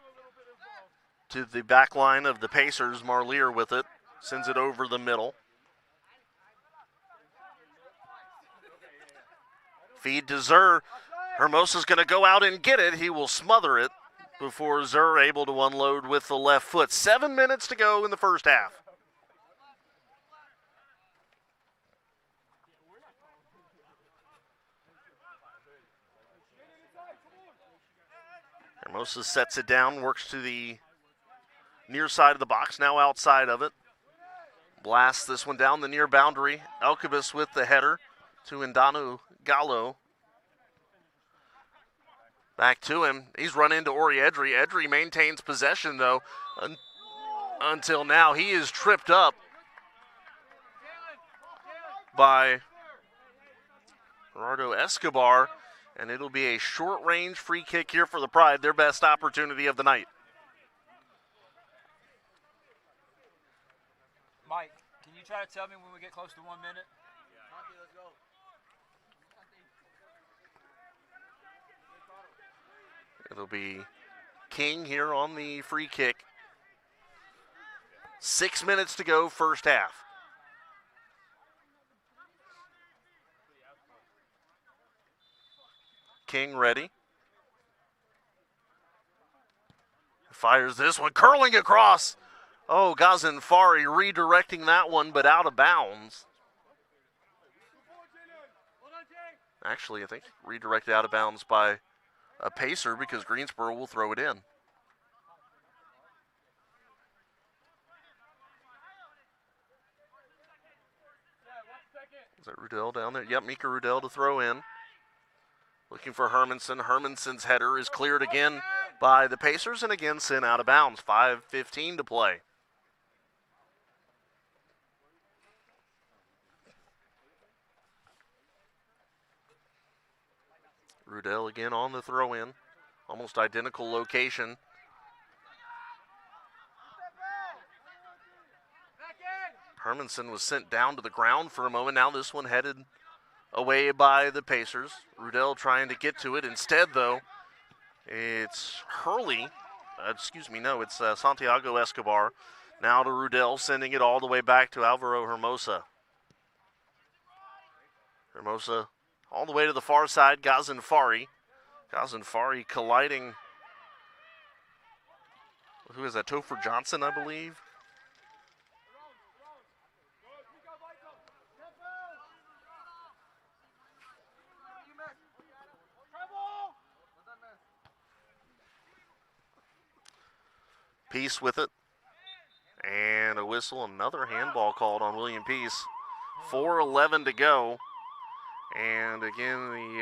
to the back line of the Pacers. Marlier with it, sends it over the middle. Feed to Zur. Hermosa's going to go out and get it. He will smother it before Zur able to unload with the left foot. 7 minutes to go in the first half. Hermosa sets it down, works to the near side of the box, now outside of it. Blasts this one down the near boundary. Elkabis with the header to Ndanu Gallo. Back to him. He's run into Ori Edry. Edry maintains possession, though, until now. He is tripped up by Gerardo Escobar, and it'll be a short-range free kick here for the Pride, their best opportunity of the night. Mike, can you try to tell me when we get close to 1 minute? Let's go. It'll be King here on the free kick. 6 minutes to go, first half. King ready. Fires this one, curling across. Oh, Ghazenfari redirecting that one, but out of bounds. Actually, I think redirected out of bounds by a Pacer because Greensboro will throw it in. Is that Rudell down there? Yep, Mika Rudell to throw in. Looking for Hermanson. Hermanson's header is cleared again by the Pacers and again sent out of bounds. 5:15 to play. Rudell again on the throw in. Almost identical location. Hermanson was sent down to the ground for a moment. Now this one headed away by the Pacers. Rudell trying to get to it. Instead, though, it's Hurley. It's Santiago Escobar. Now to Rudell, sending it all the way back to Alvaro Hermosa. Hermosa all the way to the far side, Ghazenfari. Ghazenfari colliding. Who is that? Topher Johnson, I believe. Peace with it. And a whistle. Another handball called on William Peace. 4:11 to go. And again,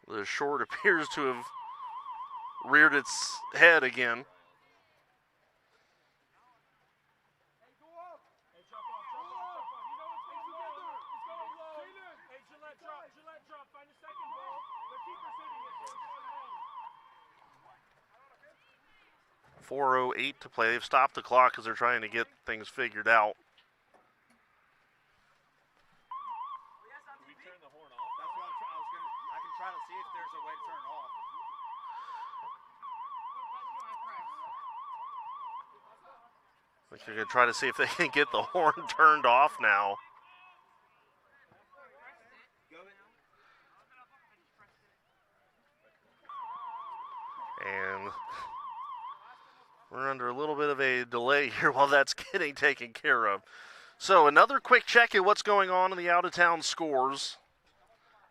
the short appears to have reared its head again. Gillette, drop. Find a second ball. The keeper's hitting it. 4:08 to play. They've stopped the clock because they're trying to get things figured out. Try to see if there's a way to turn it off. I think they're going to try to see if they can get the horn turned off now. And we're under a little bit of a delay here while that's getting taken care of. So another quick check at what's going on in the out-of-town scores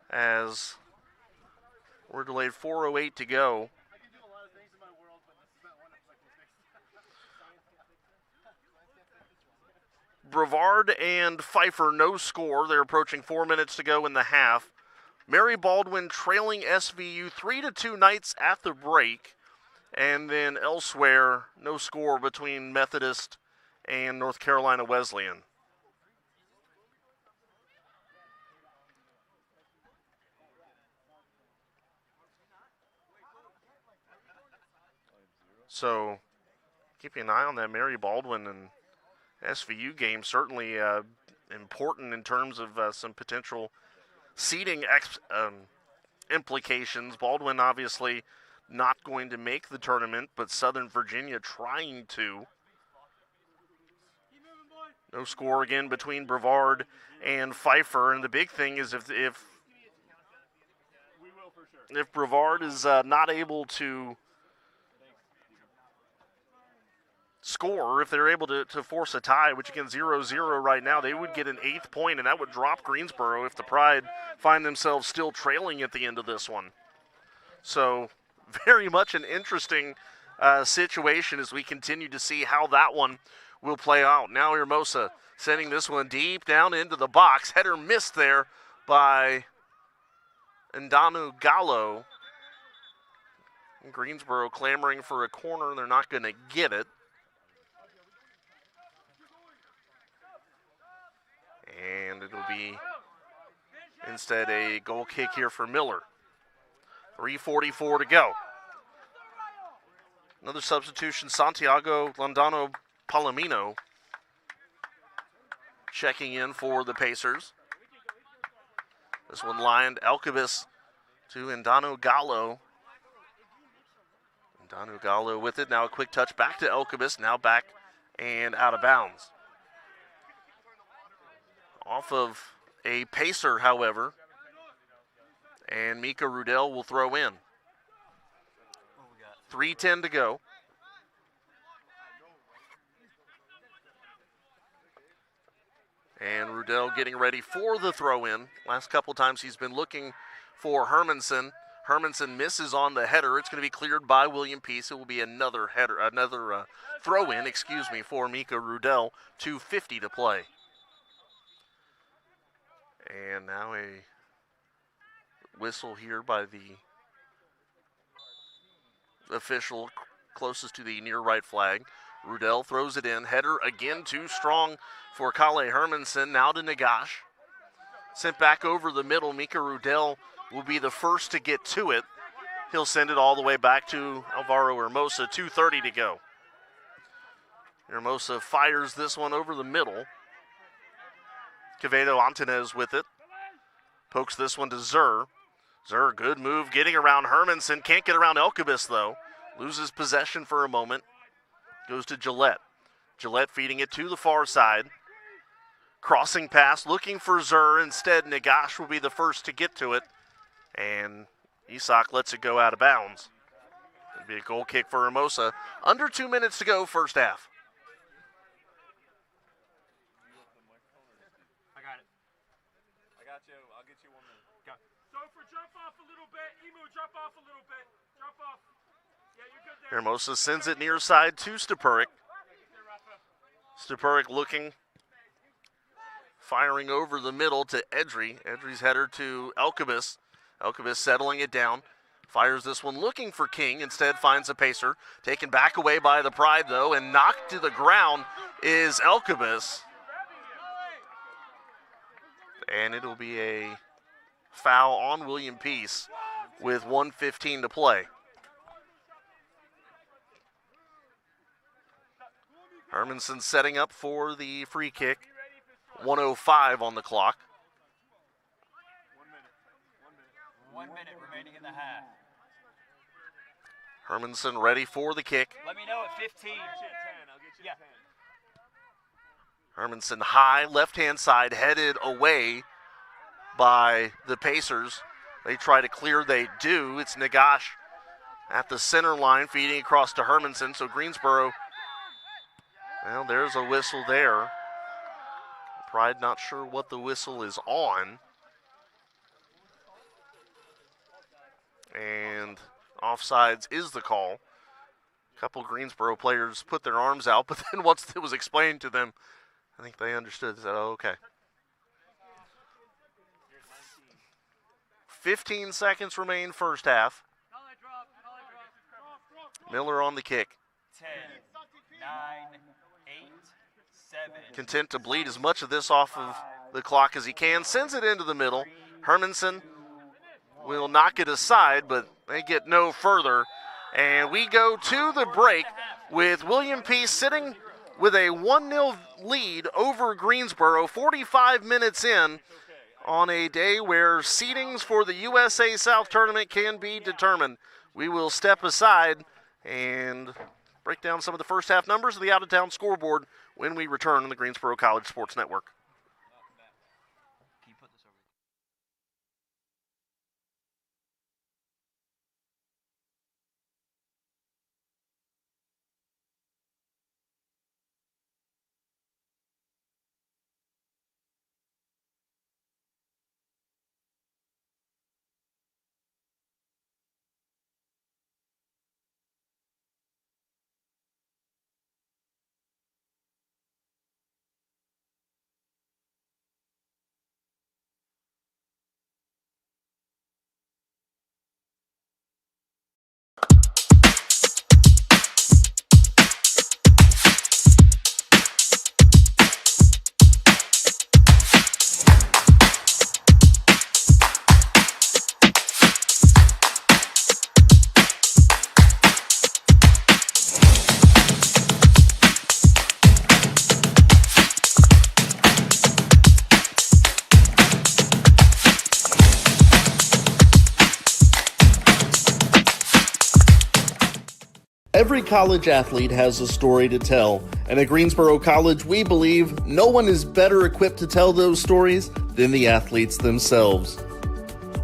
as we're delayed. 4:08 to go. Brevard and Pfeiffer, no score. They're approaching 4 minutes to go in the half. Mary Baldwin trailing SVU 3-2 Knights at the break. And then elsewhere, no score between Methodist and North Carolina Wesleyan. So, keeping an eye on that Mary Baldwin and SVU game. Certainly important in terms of some potential seeding implications. Baldwin obviously not going to make the tournament, but Southern Virginia trying to. No score again between Brevard and Pfeiffer, and the big thing is if Brevard is not able to score, if they're able to force a tie, which again 0-0 right now, they would get an 8th point, and that would drop Greensboro if the Pride find themselves still trailing at the end of this one. So very much an interesting situation as we continue to see how that one will play out. Now Hermosa sending this one deep down into the box. Header missed there by Ndanu Gallo. Greensboro clamoring for a corner. They're not going to get it. And it'll be instead a goal kick here for Miller. 3:44 to go. Another substitution, Santiago Landano Palomino checking in for the Pacers. This one lined Elkabis to Ndanu Gallo. Ndanu Gallo with it. Now a quick touch back to Elkabis. Now back and out of bounds. Off of a Pacer, however. And Mika Rudell will throw in. 3:10 to go. And Rudell getting ready for the throw-in. Last couple times he's been looking for Hermanson. Hermanson misses on the header. It's going to be cleared by William Peace. It will be another header, throw-in, for Mika Rudell. 2:50 to play. And now a whistle here by the official closest to the near right flag. Rudell throws it in. Header again too strong for Kale Hermanson. Now to Nagash. Sent back over the middle. Mika Rudell will be the first to get to it. He'll send it all the way back to Alvaro Hermosa. 2:30 to go. Hermosa fires this one over the middle. Quevedo Antunez with it. Pokes this one to Zur. Zur, good move getting around Hermanson. Can't get around Elkabis though. Loses possession for a moment. Goes to Gillette. Gillette feeding it to the far side. Crossing pass, looking for Zur. Instead, Nagash will be the first to get to it. And Isak lets it go out of bounds. It'll be a goal kick for Hermosa. Under 2 minutes to go, first half. I got it. I got you. I'll get you 1 minute. Go. Sofer, jump off a little bit. Emu, jump off a little bit. Jump off. Yeah, you're good there. Hermosa sends it near side to Stupurik. Stupurik looking, firing over the middle to Edry. Edry's header to Elkabis. Elkabis settling it down. Fires this one looking for King. Instead finds a Pacer. Taken back away by the Pride though, and knocked to the ground is Elkabis. And it'll be a foul on William Peace with 1:15 to play. Hermanson setting up for the free kick. 1:05 on the clock. 1 minute remaining in the half. Hermanson ready for the kick. Let me know at 15. Yeah. Hermanson high, left-hand side, headed away by the Pacers. They try to clear, they do. It's Nagash at the center line, feeding across to Hermanson. So Greensboro, well, there's a whistle there. Pride not sure what the whistle is on. And offsides is the call. A couple Greensboro players put their arms out, but then once it was explained to them, I think they understood. They said, oh, okay. 15 seconds remain first half. Miller on the kick. 10, 9, 8, 7. Content to bleed as much of this off of the clock as he can. Sends it into the middle. Hermanson will knock it aside, but they get no further. And we go to the break with William Peace sitting with a 1-0 lead over Greensboro. 45 minutes in, on a day where seedings for the USA South tournament can be determined. We will step aside and break down some of the first half numbers of the out-of-town scoreboard when we return on the Greensboro College Sports Network. Every college athlete has a story to tell, and at Greensboro College, we believe no one is better equipped to tell those stories than the athletes themselves.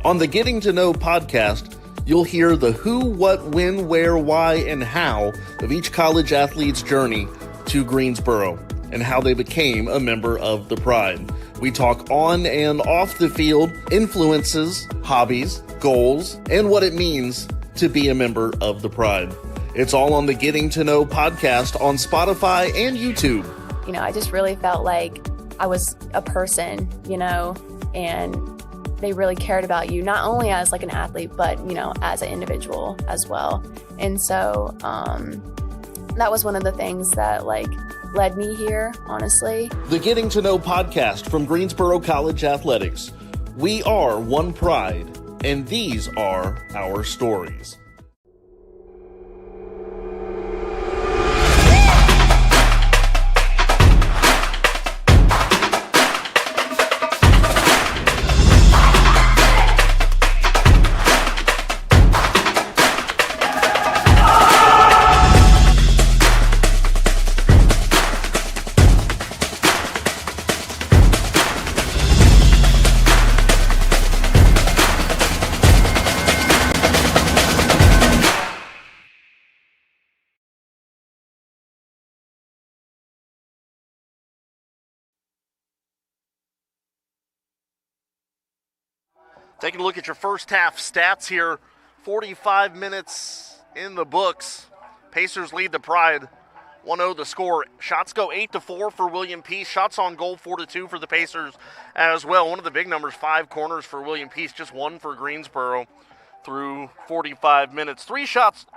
On the Getting to Know podcast, you'll hear the who, what, when, where, why, and how of each college athlete's journey to Greensboro and how they became a member of the Pride. We talk on and off the field, influences, hobbies, goals, and what it means to be a member of the Pride. It's all on the Getting to Know podcast on Spotify and YouTube. You know, I just really felt like I was a person, you know, and they really cared about you, not only as like an athlete, but, you know, as an individual as well. And so that was one of the things that like led me here, honestly. The Getting to Know podcast from Greensboro College Athletics. We are one Pride, and these are our stories. Taking a look at your first half stats here, 45 minutes in the books. Pacers lead the Pride 1-0 the score. Shots go 8-4 for William Peace. Shots on goal 4-2 for the Pacers as well. One of the big numbers, 5 corners for William Peace, just 1 for Greensboro through 45 minutes. 3 shots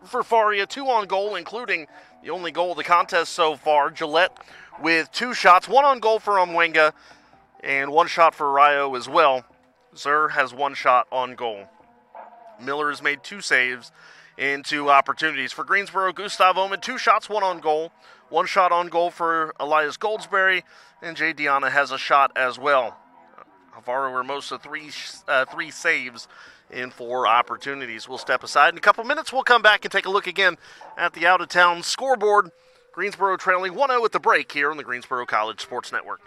for Faria, 2 on goal, including the only goal of the contest so far. Gillette with 2 shots, 1 on goal for Omwenga and 1 shot for Rayo as well. Zur has 1 shot on goal. Miller has made 2 saves in 2 opportunities. For Greensboro, Gustav Oman, 2 shots, 1 on goal. 1 shot on goal for Elias Goldsberry, and Jay Diana has a shot as well. Alvaro Hermosa, 3 saves in 4 opportunities. We'll step aside. In a couple minutes, we'll come back and take a look again at the out-of-town scoreboard. Greensboro trailing 1-0 at the break here on the Greensboro College Sports Network.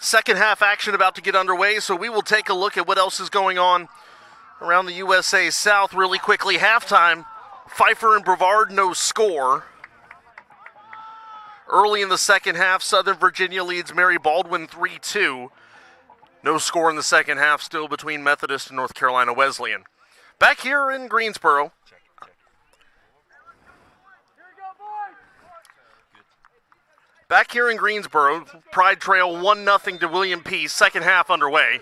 Second half action about to get underway, so we will take a look at what else is going on around the USA South really quickly. Halftime, Pfeiffer and Brevard, no score. Early in the second half, Southern Virginia leads Mary Baldwin 3-2. No score in the second half, still between Methodist and North Carolina Wesleyan. Back here in Greensboro. Back here in Greensboro, Pride Trail 1-0 to William Peace, second half underway.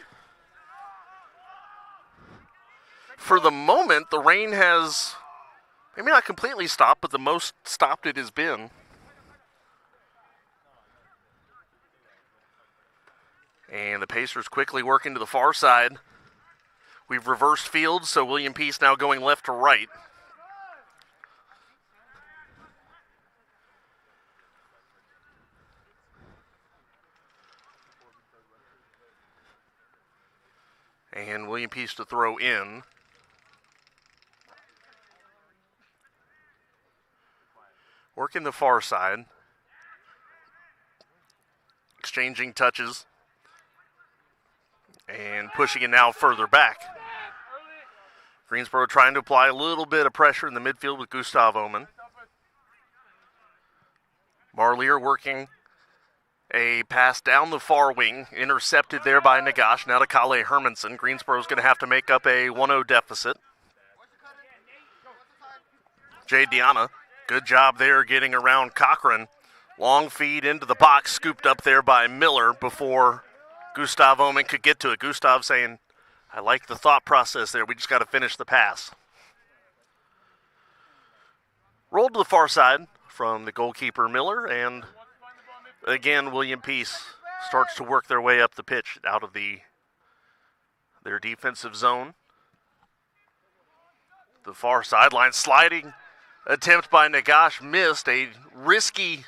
For the moment, the rain has maybe not completely stopped, but the most stopped it has been. And the Pacers quickly working to the far side. We've reversed fields, so William Peace now going left to right. And William Peace to throw in. Working the far side. Exchanging touches. And pushing it now further back. Greensboro trying to apply a little bit of pressure in the midfield with Gustav Oman. Marlier working a pass down the far wing, intercepted there by Nagash. Now to Kale Hermanson. Greensboro's going to have to make up a 1-0 deficit. Jay Diana, good job there getting around Cochran. Long feed into the box, scooped up there by Miller before Gustav Oman could get to it. Gustav saying, I like the thought process there. We just got to finish the pass. Rolled to the far side from the goalkeeper Miller, and again, William Peace starts to work their way up the pitch out of their defensive zone. The far sideline sliding attempt by Nagash missed. A risky,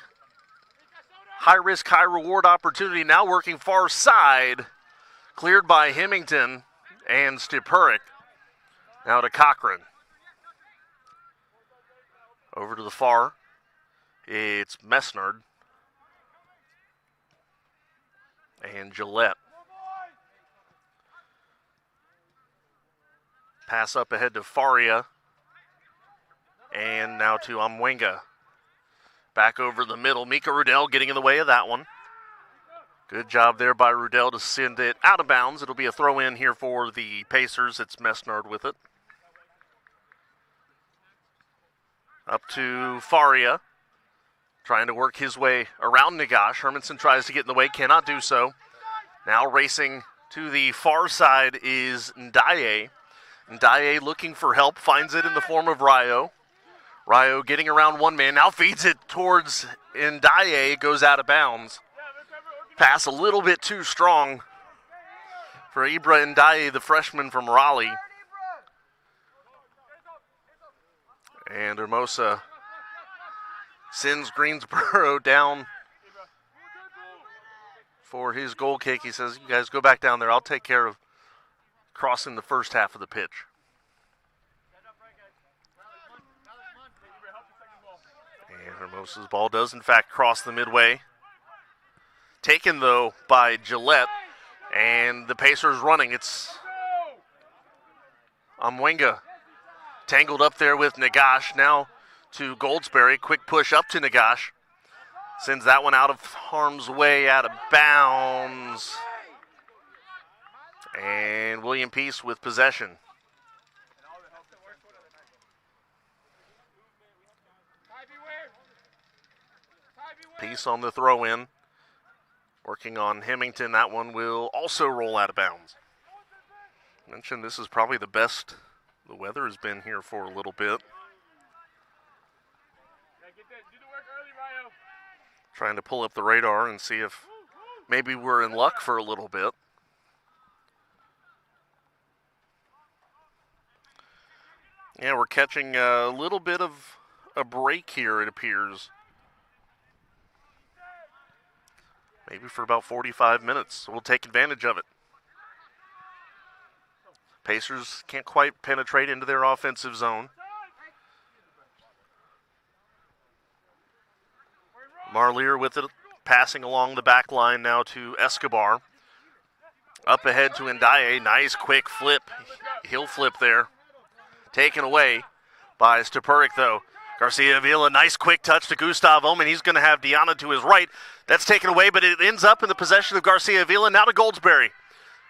high-risk, high-reward opportunity. Now working far side. Cleared by Hemington and Stipurik. Now to Cochran. Over to the far. It's Messnard. And Gillette. Pass up ahead to Faria. And now to Amwenga. Back over the middle. Mika Rudell getting in the way of that one. Good job there by Rudell to send it out of bounds. It'll be a throw in here for the Pacers. It's Messnard with it. Up to Faria. Trying to work his way around Nagash. Hermanson tries to get in the way, cannot do so. Now racing to the far side is Ndaye. Ndaye looking for help, finds it in the form of Ryo. Ryo getting around one man, now feeds it towards Ndaye, goes out of bounds. Pass a little bit too strong for Ibra Ndaye, the freshman from Raleigh. And Hermosa sends Greensboro down for his goal kick. He says, you guys go back down there. I'll take care of crossing the first half of the pitch. And Hermosa's ball does, in fact, cross the midway. Taken, though, by Gillette. And the Pacers running. It's Amwenga tangled up there with Nagash. Now to Goldsberry. Quick push up to Nagash. Sends that one out of harm's way, out of bounds. And William Peace with possession. Peace on the throw-in. Working on Hemington. That one will also roll out of bounds. Mentioned this is probably the best the weather has been here for a little bit. Trying to pull up the radar and see if maybe we're in luck for a little bit. Yeah, we're catching a little bit of a break here, it appears. Maybe for about 45 minutes, so we'll take advantage of it. Pacers can't quite penetrate into their offensive zone. Marlier with it, passing along the back line now to Escobar. Up ahead to Ndaye. Nice quick flip. He'll flip there. Taken away by Stepurik, though. Garcia Avila, nice quick touch to Gustav Omen. He's going to have Diana to his right. That's taken away, but it ends up in the possession of Garcia Avila. Now to Goldsberry.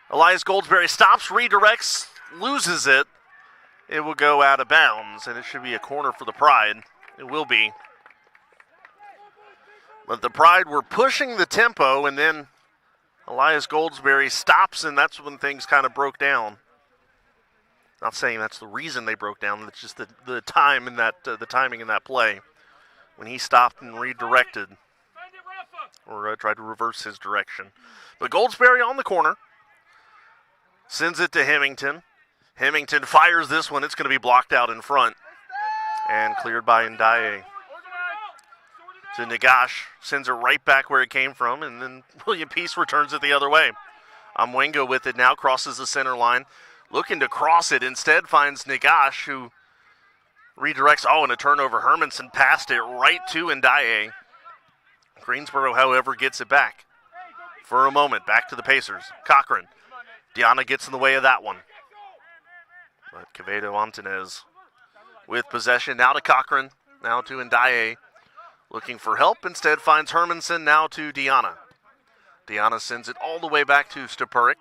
Elias Goldsberry stops, redirects, loses it. It will go out of bounds, and it should be a corner for the Pride. It will be. But the Pride were pushing the tempo, and then Elias Goldsberry stops, and that's when things kind of broke down. Not saying that's the reason they broke down. It's just the time in that the timing in that play when he stopped and redirected or tried to reverse his direction. But Goldsberry on the corner sends it to Hemington. Hemington fires this one. It's going to be blocked out in front and cleared by Ndaye. To Nagash, sends it right back where it came from, and then William Peace returns it the other way. Amwengo with it now, crosses the center line. Looking to cross it, instead finds Nagash, who redirects. Oh, and a turnover. Hermanson passed it right to Ndaye. Greensboro, however, gets it back for a moment. Back to the Pacers. Cochran. Diana gets in the way of that one. But Quevedo Antunez with possession. Now to Cochran. Now to Ndaye. Looking for help. Instead finds Hermanson. Now to Diana. Diana sends it all the way back to Stepurik.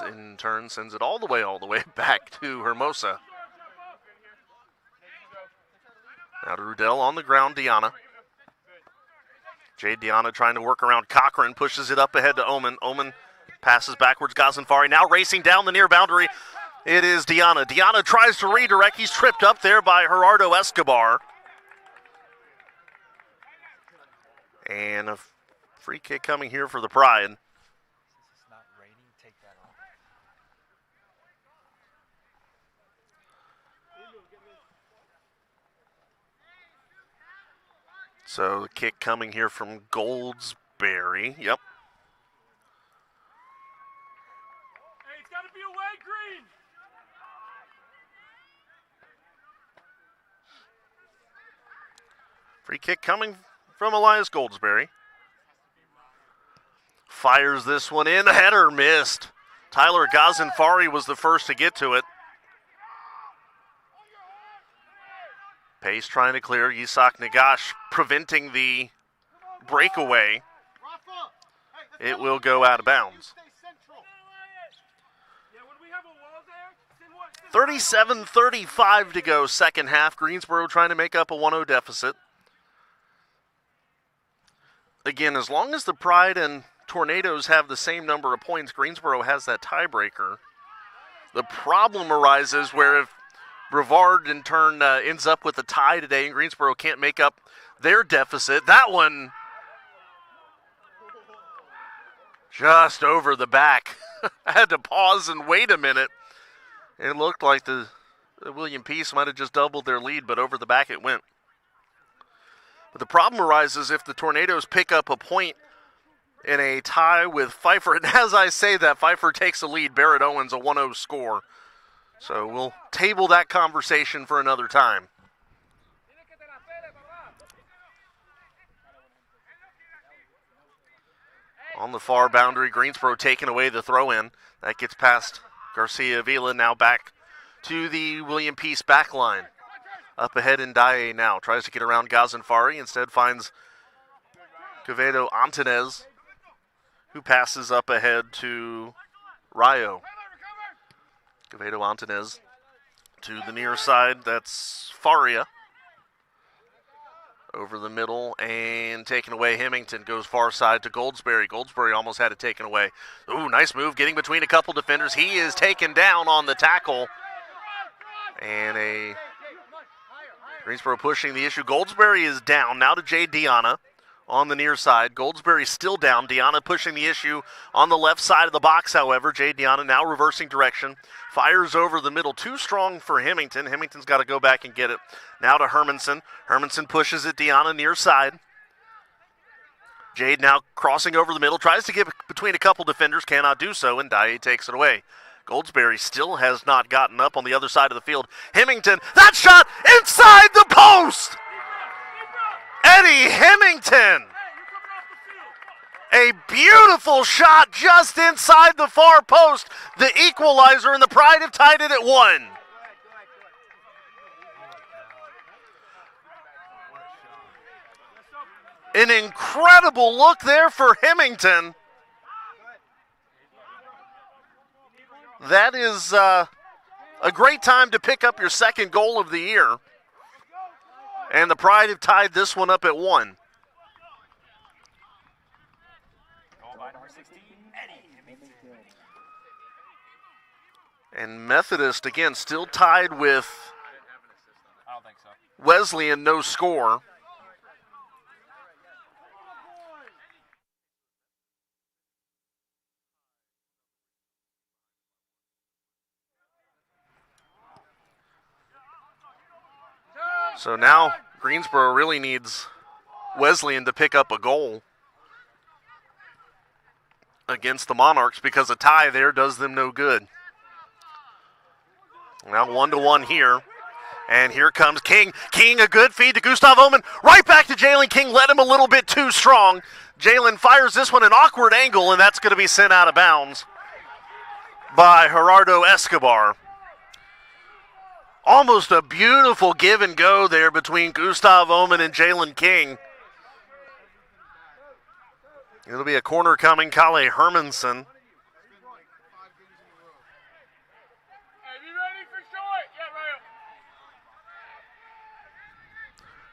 In turn, sends it all the way back to Hermosa. Now to Rudell on the ground, Diana. Jade Diana trying to work around Cochran, pushes it up ahead to Omen. Omen passes backwards, Ghazenfari now racing down the near boundary. It is Diana. Diana tries to redirect. He's tripped up there by Gerardo Escobar. And a free kick coming here for the Pride. So the kick coming here from Goldsberry. Yep. Hey, it's got to be away, Green. Free kick coming from Elias Goldsberry. Fires this one in. The header missed. Tyler Ghazenfari was the first to get to it. Pace trying to clear. Yitzhak Nagash preventing the breakaway. It will go out of bounds. 37-35 to go, second half. Greensboro trying to make up a 1-0 deficit. Again, as long as the Pride and Tornadoes have the same number of points, Greensboro has that tiebreaker. The problem arises where if Brevard in turn ends up with a tie today and Greensboro can't make up their deficit, that one just over the back. I had to pause and wait a minute. It looked like the William Peace might have just doubled their lead, but over the back it went. But the problem arises if the Tornadoes pick up a point in a tie with Pfeiffer. And as I say that, Pfeiffer takes the lead. Barrett Owens a 1-0 score. So we'll table that conversation for another time. On the far boundary, Greensboro taking away the throw-in. That gets past Garcia Avila, now back to the William Peace back line. Up ahead Ndaye now. Tries to get around Ghazenfari. Instead finds Quevedo Antunez, who passes up ahead to Rayo. Quevedo Antunez to the near side. That's Faria. Over the middle and taken away. Hemington goes far side to Goldsberry. Goldsberry almost had it taken away. Ooh, nice move getting between a couple defenders. He is taken down on the tackle. And a Greensboro pushing the issue. Goldsberry is down. Now to Jade Diana on the near side. Goldsberry still down. Diana pushing the issue on the left side of the box, however. Jade Diana now reversing direction. Fires over the middle. Too strong for Hemington. Hemington's got to go back and get it. Now to Hermanson. Hermanson pushes it. Diana near side. Jade now crossing over the middle. Tries to get between a couple defenders. Cannot do so, and Ndaye takes it away. Goldsberry still has not gotten up on the other side of the field. Hemington, that shot inside the post! Eddie Hemington. A beautiful shot just inside the far post. The equalizer, and the Pride have tied it at 1. An incredible look there for Hemington. That is a great time to pick up your second goal of the year. And the Pride have tied this one up at 1. And Methodist, again, still tied with Wesleyan, no score. So now Greensboro really needs Wesleyan to pick up a goal against the Monarchs, because a tie there does them no good. Now 1-1 here. And here comes King. King, a good feed to Gustav Omen. Right back to Jalen King. Led him a little bit too strong. Jalen fires this one an awkward angle, and that's going to be sent out of bounds by Gerardo Escobar. Almost a beautiful give and go there between Gustav Omen and Jalen King. It'll be a corner coming, Kalle Hermanson.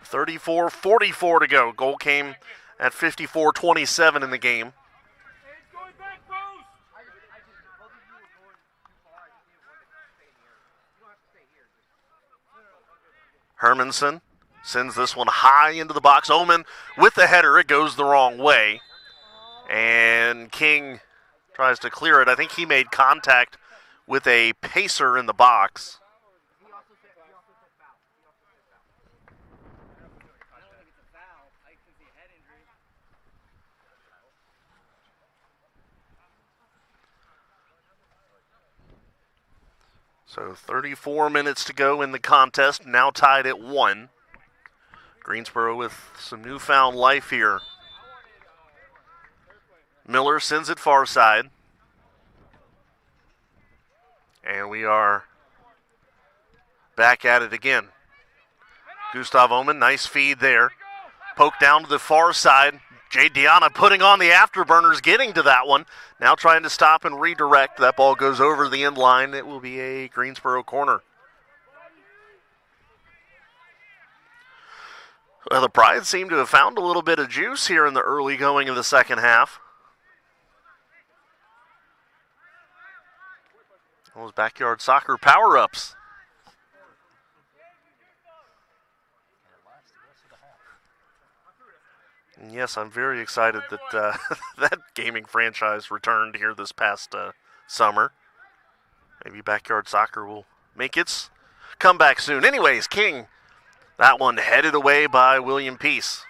34-44 to go. Goal came at 54-27 in the game. Hermanson sends this one high into the box. Omen with the header. It goes the wrong way. And King tries to clear it. I think he made contact with a pacer in the box. So 34 minutes to go in the contest, now tied at 1. Greensboro with some newfound life here. Miller sends it far side. And we are back at it again. Gustav Omen, nice feed there. Poke down to the far side. Jay Diana putting on the afterburners, getting to that one. Now trying to stop and redirect. That ball goes over the end line. It will be a Greensboro corner. Well, the Pride seem to have found a little bit of juice here in the early going of the second half. Those backyard soccer power-ups. And yes, I'm very excited that that gaming franchise returned here this past summer. Maybe backyard soccer will make its comeback soon. Anyways, King, that one headed away by William Peace.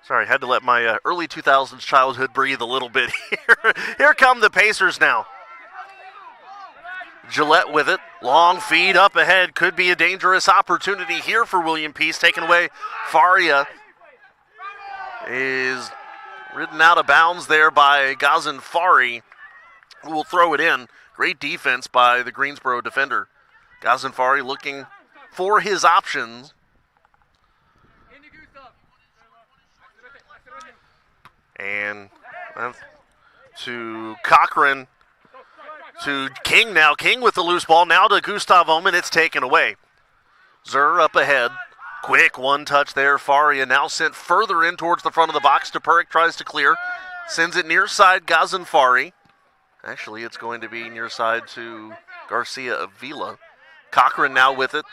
Sorry, had to let my early 2000s childhood breathe a little bit here. Here come the Pacers now. Gillette with it. Long feed up ahead. Could be a dangerous opportunity here for William Peace. Taken away. Faria is ridden out of bounds there by Ghazenfari, who will throw it in. Great defense by the Greensboro defender. Ghazenfari looking for his options. And to Cochran. To King now. King with the loose ball. Now to Gustav Omen. It's taken away. Zur up ahead. Quick one touch there. Faria now sent further in towards the front of the box. Tupuric tries to clear. Sends it near side Ghazenfari. Actually, it's going to be near side to Garcia Avila. Cochran now with it.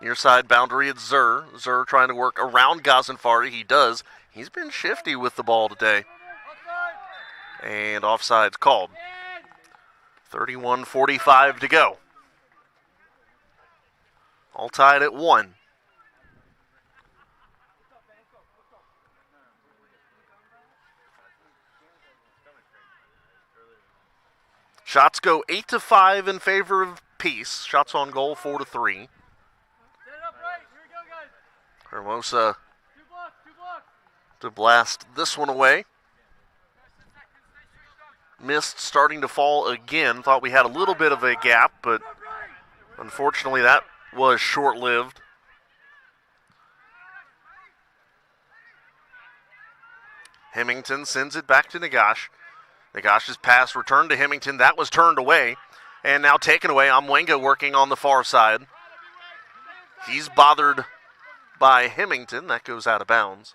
Near side boundary, it's Zur. Zur trying to work around Ghazenfari. He does. He's been shifty with the ball today. And offside's called. 31-45 to go. All tied at 1. Shots go 8-5 in favor of apiece. Shots on goal 4-3. Set it up right. Here we go, guys. Hermosa 2 blocks, 2 blocks. to blast this one away. Mist starting to fall again. Thought we had a little bit of a gap, but unfortunately that was short-lived. Hemington sends it back to Nagash. Nagash's pass returned to Hemington. That was turned away. And now taken away. Amwenga working on the far side. He's bothered by Hemington. That goes out of bounds.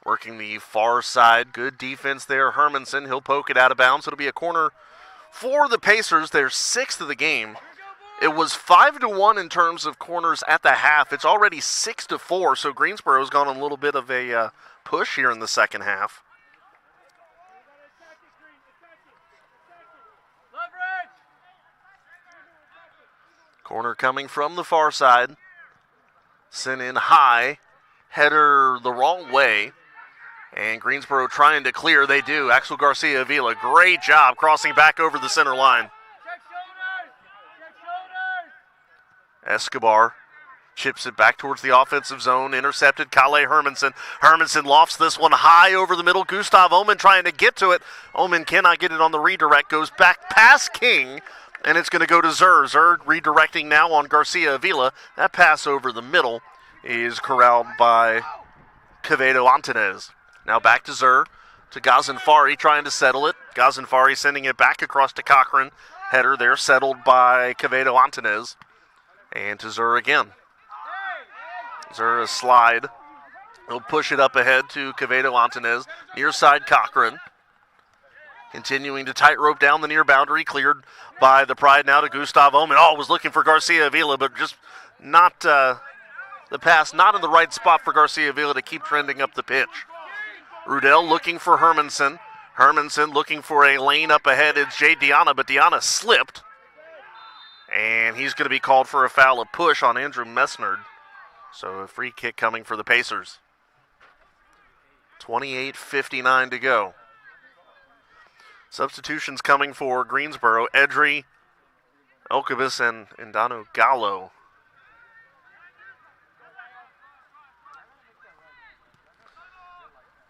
Working the far side. Good defense there. Hermanson, he'll poke it out of bounds. It'll be a corner for the Pacers. Their 6th of the game. It was 5-1 in terms of corners at the half. It's already 6-4, so Greensboro's gone on a little bit of a push here in the second half. Leverage. Corner coming from the far side. Sent in high. Header the wrong way. And Greensboro trying to clear. They do. Axel Garcia Avila, great job crossing back over the center line. Check shoulders. Check shoulders. Escobar chips it back towards the offensive zone. Intercepted. Kale Hermanson. Hermanson lofts this one high over the middle. Gustav Omen trying to get to it. Omen cannot get it on the redirect. Goes back past King. And it's going to go to Zer. Zer redirecting now on Garcia Avila. That pass over the middle is corralled by Quevedo Antunez. Now back to Zer, to Ghazenfari trying to settle it. Ghazenfari sending it back across to Cochran. Header there settled by Quevedo Antunez. And to Zer again. Zer a slide. He'll push it up ahead to Quevedo Antunez. Near side Cochran. Continuing to tightrope down the near boundary. Cleared by the Pride now to Gustav Omen. Oh, was looking for Garcia Avila, but just not the pass. Not in the right spot for Garcia Avila to keep trending up the pitch. Rudell looking for Hermanson. Hermanson looking for a lane up ahead. It's Jay Diana, but Diana slipped. And he's going to be called for a foul, a push on Andrew Messnard. So a free kick coming for the Pacers. 28:59 to go. Substitutions coming for Greensboro. Edry, Elkabis, and Indano Gallo.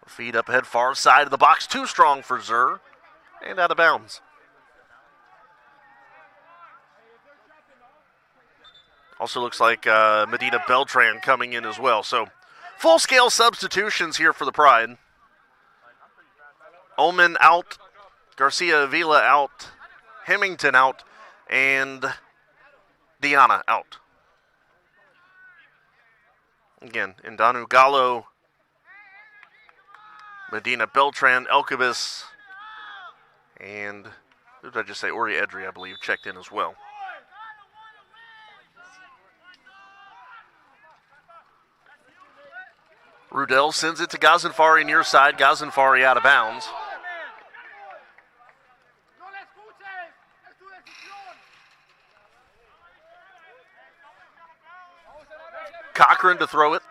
Feed up ahead, far side of the box. Too strong for Zer. And out of bounds. Also looks like Medina Beltran coming in as well. So full-scale substitutions here for the Pride. Omen out. Garcia Avila out. Hemington out. And Diana out. Again, Indanu Gallo, Medina Beltran, Elkabis, and who did I just say? Ori Edry, I believe, checked in as well. Rudell sends it to Ghazenfari near side. Ghazenfari out of bounds. No le escuches. Es tu decisión. Cochran to throw it.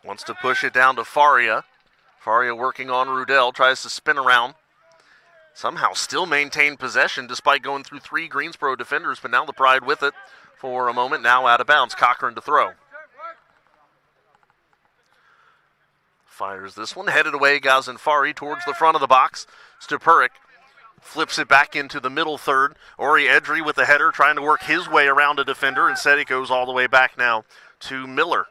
Wants to push it down to Faria. Faria working on Rudell, tries to spin around. Somehow still maintained possession despite going through 3 Greensboro defenders, but now the Pride with it for a moment. Now out of bounds. Cochran to throw. Fires this one, headed away Ghazenfari towards the front of the box. Stupurik flips it back into the middle third. Ori Edry with the header trying to work his way around a defender. Instead it goes all the way back now to Miller.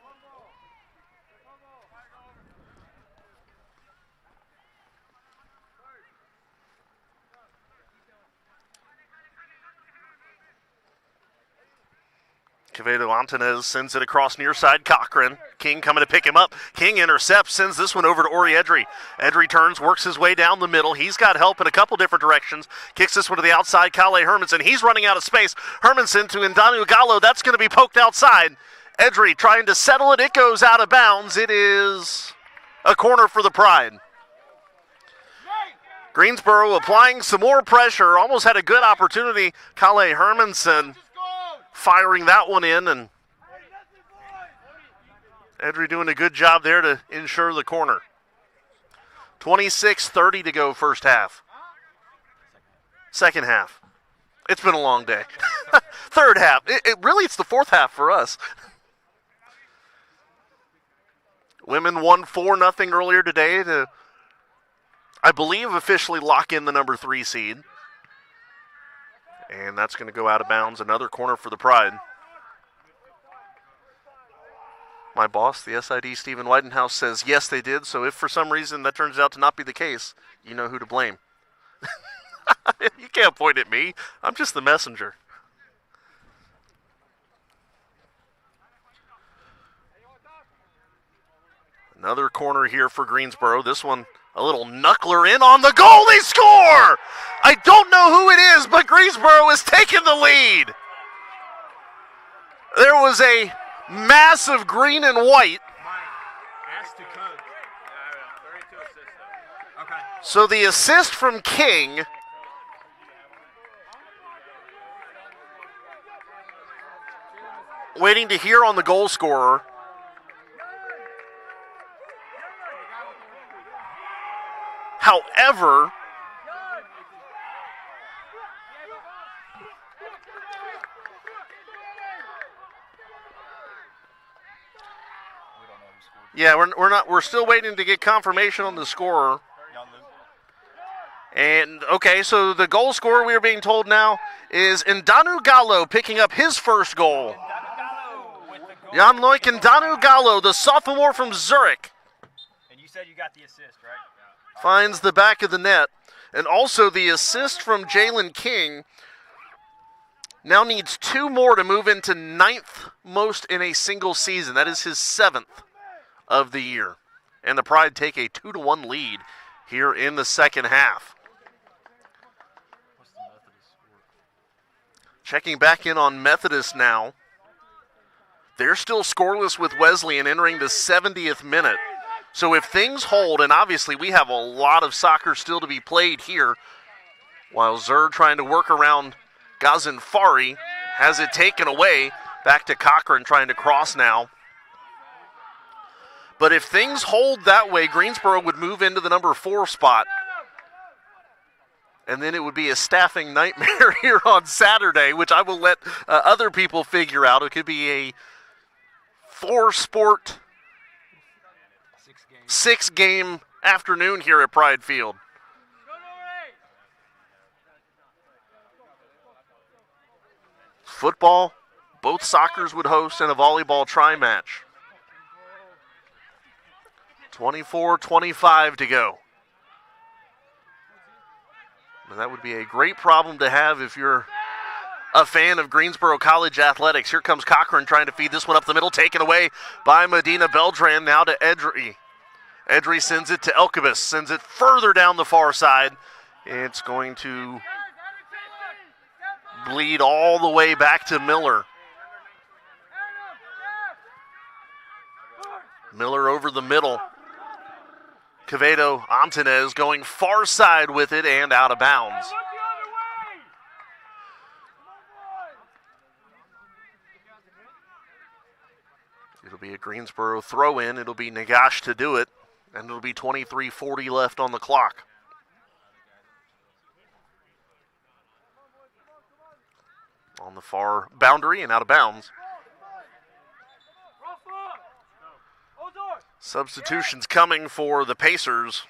Quevedo Antunez sends it across near side. Cochran. King coming to pick him up. King intercepts, sends this one over to Ori Edry. Edry turns, works his way down the middle. He's got help in a couple different directions. Kicks this one to the outside. Kale Hermanson. He's running out of space. Hermanson to Indanu Gallo. That's going to be poked outside. Edry trying to settle it. It goes out of bounds. It is a corner for the Pride. Greensboro applying some more pressure. Almost had a good opportunity. Kale Hermanson firing that one in, and Edry doing a good job there to ensure the corner. 26:30 to go first half. Second half. It's been a long day. Third half. It's the fourth half for us. Women won 4-0 earlier today to, I believe, officially lock in the number 3 seed. And that's going to go out of bounds. Another corner for the Pride. My boss, the SID, Stephen Whitenhouse, says yes, they did. So if for some reason that turns out to not be the case, you know who to blame. You can't point at me. I'm just the messenger. Another corner here for Greensboro. This one, a little knuckler in on the goal. They score! I don't know who it is, but Greensboro is taking the lead. There was a massive green and white. Ask to coach. 32 assists. Okay. So the assist from King. Waiting to hear on the goal scorer. However, yeah, we're still waiting to get confirmation on the scorer. And okay, so the goal scorer, we are being told now, is Ndanu Gallo picking up his first goal. Jan-Loic Ndanu Gallo, the sophomore from Zurich. And you said you got the assist, right? Finds the back of the net. And also the assist from Jalen King now needs 2 more to move into 9th most in a single season. That is his 7th of the year. And the Pride take a 2-1 lead here in the second half. Checking back in on Methodist now. They're still scoreless with Wesleyan entering the 70th minute. So if things hold, and obviously we have a lot of soccer still to be played here, while Zur trying to work around Ghazenfari, has it taken away. Back to Cochran trying to cross now. But if things hold that way, Greensboro would move into the number 4 spot. And then it would be a staffing nightmare here on Saturday, which I will let other people figure out. It could be a 4-sport, 6-game afternoon here at Pride Field. Football, both soccers would host, and a volleyball tri-match. 24-25 to go. And that would be a great problem to have if you're a fan of Greensboro College athletics. Here comes Cochran trying to feed this one up the middle, taken away by Medina Beltran, now to Edry. Edry sends it to Elkabus, sends it further down the far side. It's going to bleed all the way back to Miller. Miller over the middle. Quevedo Antonez going far side with it and out of bounds. It'll be a Greensboro throw-in. It'll be Nagash to do it, and it'll be 23:40 left on the clock. On the far boundary and out of bounds. Substitutions coming for the Pacers.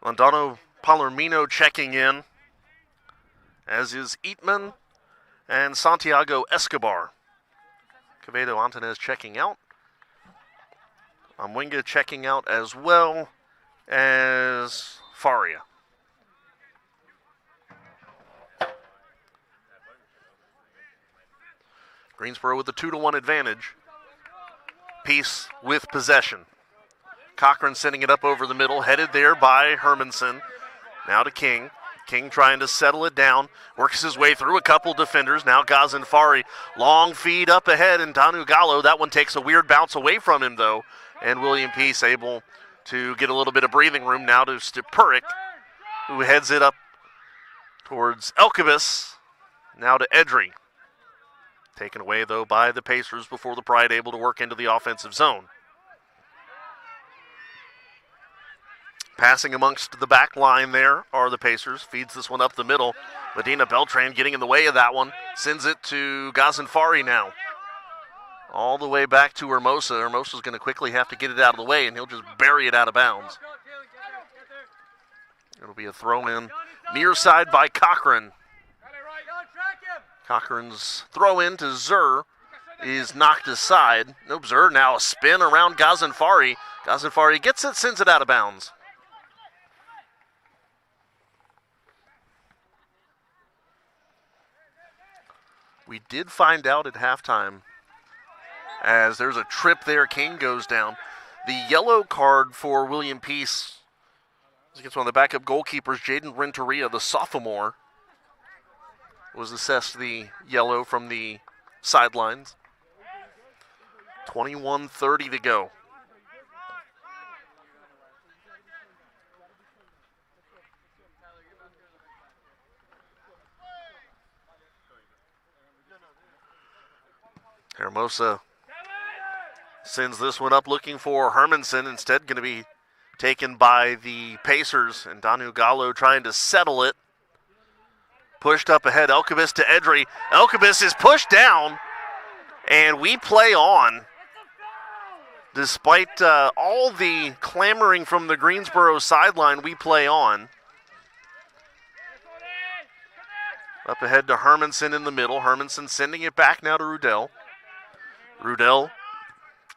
Landano Palomino checking in, as is Eatman and Santiago Escobar. Quevedo Antonez checking out. Amwinga checking out as well as Faria. Greensboro with a 2-1 advantage. Peace with possession. Cochran sending it up over the middle, headed there by Hermanson. Now to King. King trying to settle it down, works his way through a couple defenders. Now Ghazenfari, long feed up ahead, and Danu Gallo. That one takes a weird bounce away from him, though. And William Peace able to get a little bit of breathing room now to Stipurik, who heads it up towards Elkabus. Now to Edry. Taken away, though, by the Pacers before the Pride able to work into the offensive zone. Passing amongst the back line there are the Pacers. Feeds this one up the middle. Medina Beltran getting in the way of that one. Sends it to Ghazanfari now. All the way back to Hermosa. Hermosa's going to quickly have to get it out of the way, and he'll just bury it out of bounds. It'll be a throw-in near side by Cochran. Cochran's throw-in to Zur is knocked aside. Nope, Zur now a spin around Ghazanfari. Ghazanfari gets it, sends it out of bounds. We did find out at halftime, as there's a trip there, King goes down. The yellow card for William Peace against one of the backup goalkeepers, Jaden Renteria, the sophomore, was assessed the yellow from the sidelines. 21:30 to go. Hermosa sends this one up looking for Hermanson. Instead going to be taken by the Pacers, and Danu Gallo trying to settle it. Pushed up ahead, Elkabis to Edry. Elkabis is pushed down, and we play on. Despite all the clamoring from the Greensboro sideline, we play on. Up ahead to Hermanson in the middle. Hermanson sending it back now to Rudell. Rudell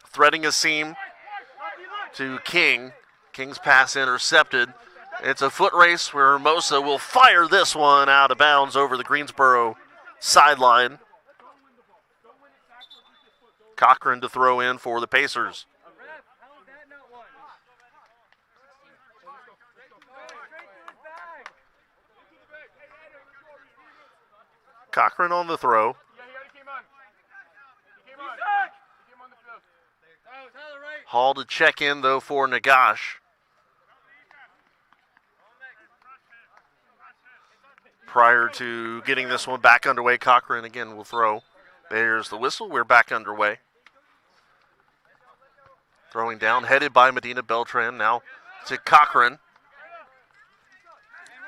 threading a seam to King. King's pass intercepted. It's a foot race where Hermosa will fire this one out of bounds over the Greensboro sideline. Cochran to throw in for the Pacers. Cochran on the throw. Hall to check in, though, for Nagash. Prior to getting this one back underway, Cochran again will throw. There's the whistle. We're back underway. Throwing down, headed by Medina Beltran. Now to Cochran.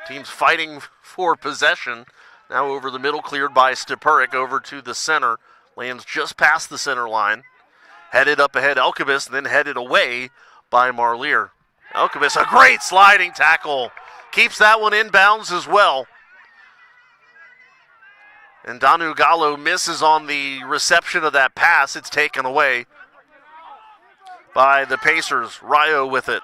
Teams fighting for possession. Now over the middle, cleared by Stepurik. Over to the center. Lands just past the center line. Headed up ahead, Elkabis, then headed away by Marlier. Elkabis, a great sliding tackle. Keeps that one inbounds as well. And Danu Gallo misses on the reception of that pass. It's taken away by the Pacers. Rayo with it.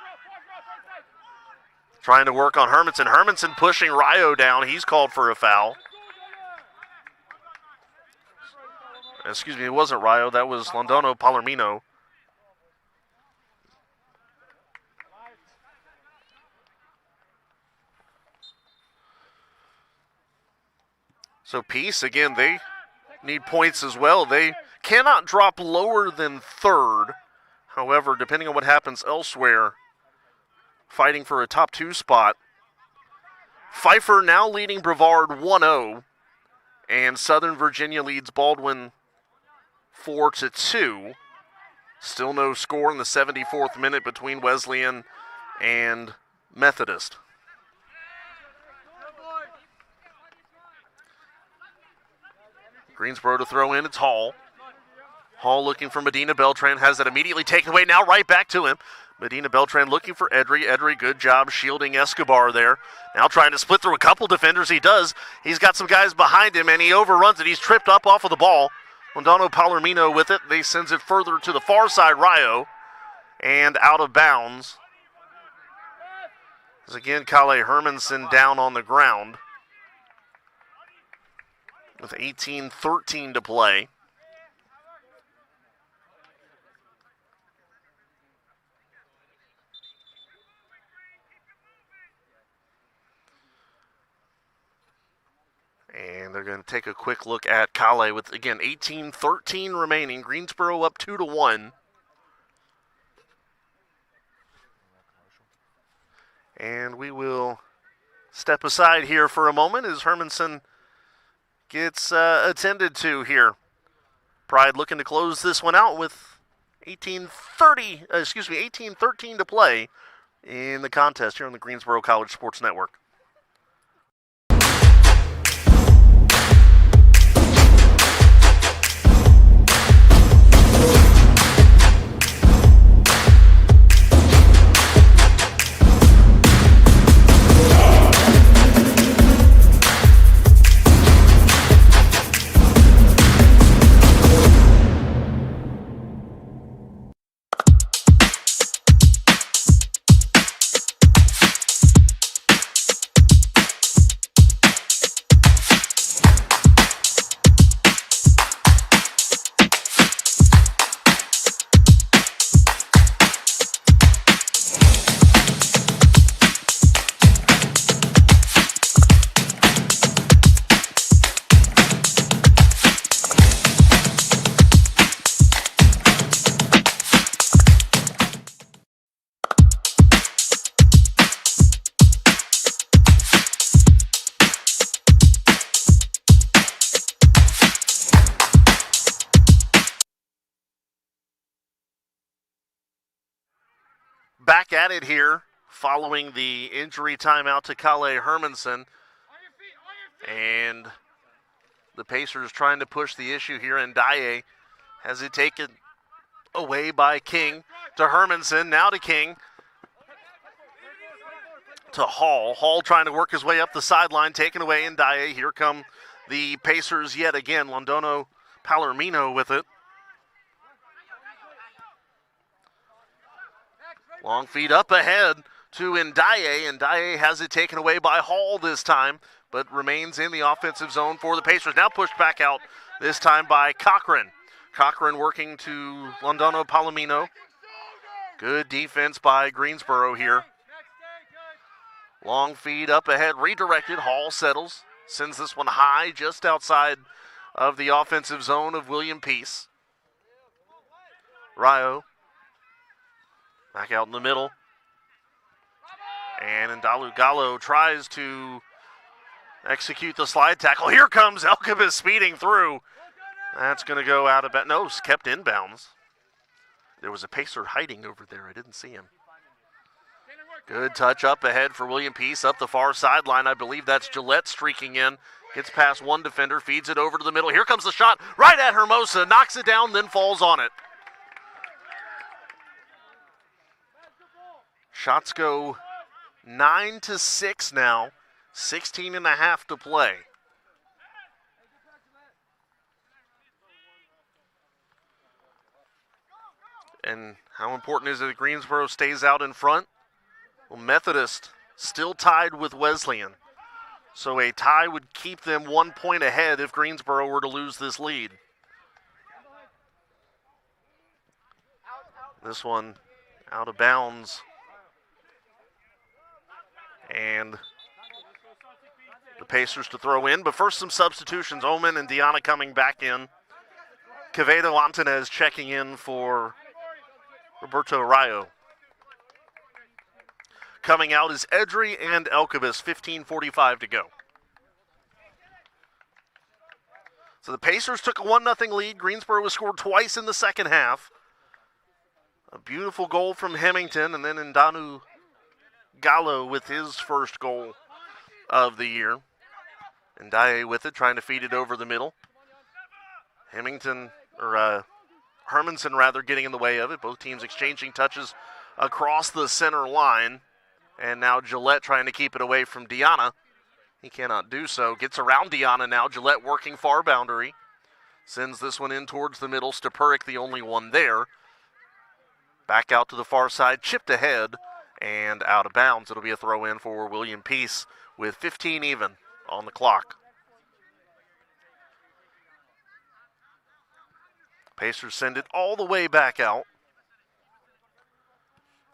Trying to work on Hermanson. Hermanson pushing Rayo down. He's called for a foul. Excuse me, it wasn't Rayo. That was Londono Palermino. So Peace, again, they need points as well. They cannot drop lower than third. However, depending on what happens elsewhere, fighting for a top 2 spot. Pfeiffer now leading Brevard 1-0. And Southern Virginia leads Baldwin 4-2. Still no score in the 74th minute between Wesleyan and Methodist. Greensboro to throw in, it's Hall. Hall looking for Medina Beltran, has it immediately taken away, now right back to him. Medina Beltran looking for Edry. Edry, good job shielding Escobar there. Now trying to split through a couple defenders, he does. He's got some guys behind him, and he overruns it. He's tripped up off of the ball. Mondano Palermino with it. They sends it further to the far side, Rayo, and out of bounds. As again, Kale Hermanson down on the ground with 18:13 to play. And they're going to take a quick look at Kale with, again, 18:13 remaining. Greensboro up 2-1. And we will step aside here for a moment as Hermanson gets attended to here. Pride looking to close this one out with 18:13 to play in the contest here on the Greensboro College Sports Network. Back at it here, following the injury timeout to Kale Hermanson. And the Pacers trying to push the issue here, and Dye has it taken away by King to Hermanson, now to King. To Hall. Hall trying to work his way up the sideline, taken away in Dye. Here come the Pacers yet again. Londono Palomino with it. Long feed up ahead to Ndiaye. Ndiaye has it taken away by Hall this time, but remains in the offensive zone for the Pacers. Now pushed back out, this time by Cochran. Cochran working to Londono Palomino. Good defense by Greensboro here. Long feed up ahead, redirected. Hall settles, sends this one high just outside of the offensive zone of William Peace. Rio back out in the middle. And Ndalu Gallo tries to execute the slide tackle. Here comes Elkabis speeding through. That's going to go out of bounds. No, it's kept inbounds. There was a Pacer hiding over there. I didn't see him. Good touch up ahead for William Peace up the far sideline. I believe that's Gillette streaking in. Gets past one defender, feeds it over to the middle. Here comes the shot right at Hermosa. Knocks it down, then falls on it. Shots go 9-6 now. 16.5 to play. And how important is it that Greensboro stays out in front? Well, Methodist still tied with Wesleyan. So a tie would keep them 1 point ahead if Greensboro were to lose this lead. This one out of bounds. And the Pacers to throw in. But first some substitutions. Omen and Deanna coming back in. Quevedo Antunez checking in for Roberto Rio. Coming out is Edry and Elkabis, 15:45 to go. So the Pacers took a 1-0 lead. Greensboro was scored twice in the second half. A beautiful goal from Hemington, and then Ndanu Gallo with his first goal of the year. And Dye with it, trying to feed it over the middle. Hermanson getting in the way of it. Both teams exchanging touches across the center line. And now Gillette trying to keep it away from Deanna. He cannot do so. Gets around Deanna now. Gillette working far boundary. Sends this one in towards the middle. Stepuric the only one there. Back out to the far side. Chipped ahead and out of bounds. It'll be a throw in for William Peace with 15 even on the clock. Pacers send it all the way back out.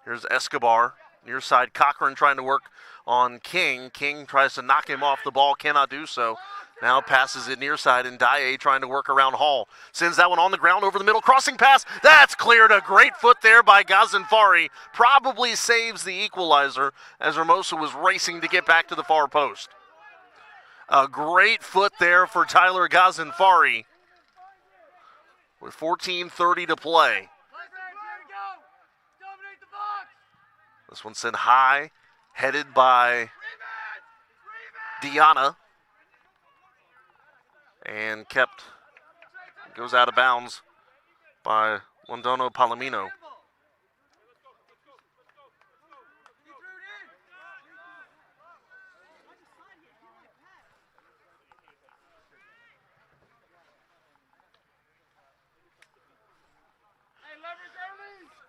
Here's Escobar. Near side, Cochran trying to work on King. King tries to knock him off the ball, cannot do so. Now passes it near side, and Dye trying to work around Hall. Sends that one on the ground over the middle, crossing pass. That's cleared. A great foot there by Ghazenfari. Probably saves the equalizer as Hermosa was racing to get back to the far post. A great foot there for Tyler Ghazenfari. with 14:30 to play. Here we go. Dominate the box. This one's sent high, headed by Diana, and goes out of bounds by Londono Palomino.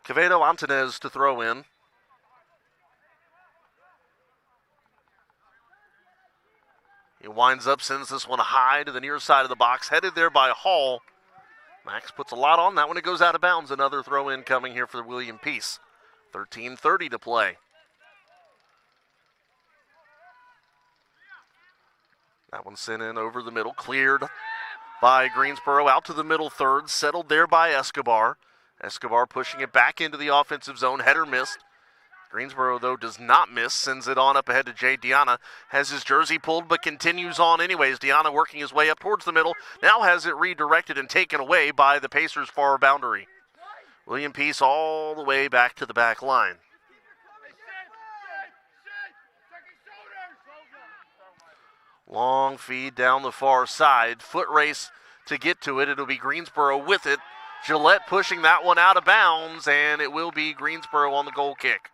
Quevedo Antunez to throw in. He winds up, sends this one high to the near side of the box, headed there by Hall. Max puts a lot on that one. It goes out of bounds. Another throw in coming here for William Peace. 13:30 to play. That one sent in over the middle, cleared by Greensboro, out to the middle third, settled there by Escobar. Escobar pushing it back into the offensive zone. Header missed. Greensboro, though, does not miss. Sends it on up ahead to Jay Diana. Has his jersey pulled, but continues on anyways. Diana working his way up towards the middle. Now has it redirected and taken away by the Pacers' far boundary. William Peace all the way back to the back line. Long feed down the far side. Foot race to get to it. It'll be Greensboro with it. Gillette pushing that one out of bounds, and it will be Greensboro on the goal kick.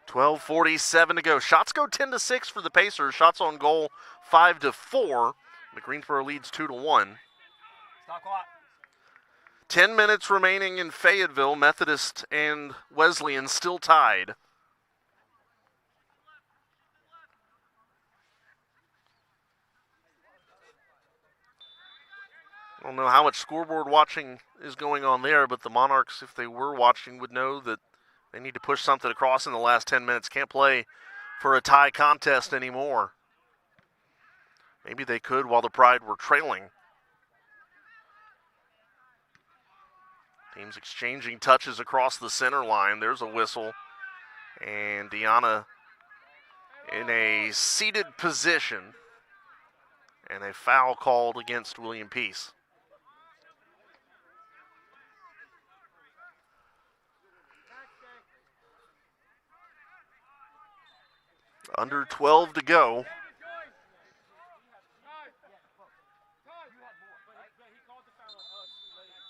12:47 to go. Shots go 10-6 for the Pacers. Shots on goal 5-4. The Greensboro leads 2-1. Stop clock. 10 minutes remaining in Fayetteville. Methodist and Wesleyan still tied. I don't know how much scoreboard watching is going on there, but the Monarchs, if they were watching, would know that they need to push something across in the last 10 minutes. Can't play for a tie contest anymore. Maybe they could while the Pride were trailing. Teams exchanging touches across the center line. There's a whistle. And Diana in a seated position. And a foul called against William Peace. Under 12 to go.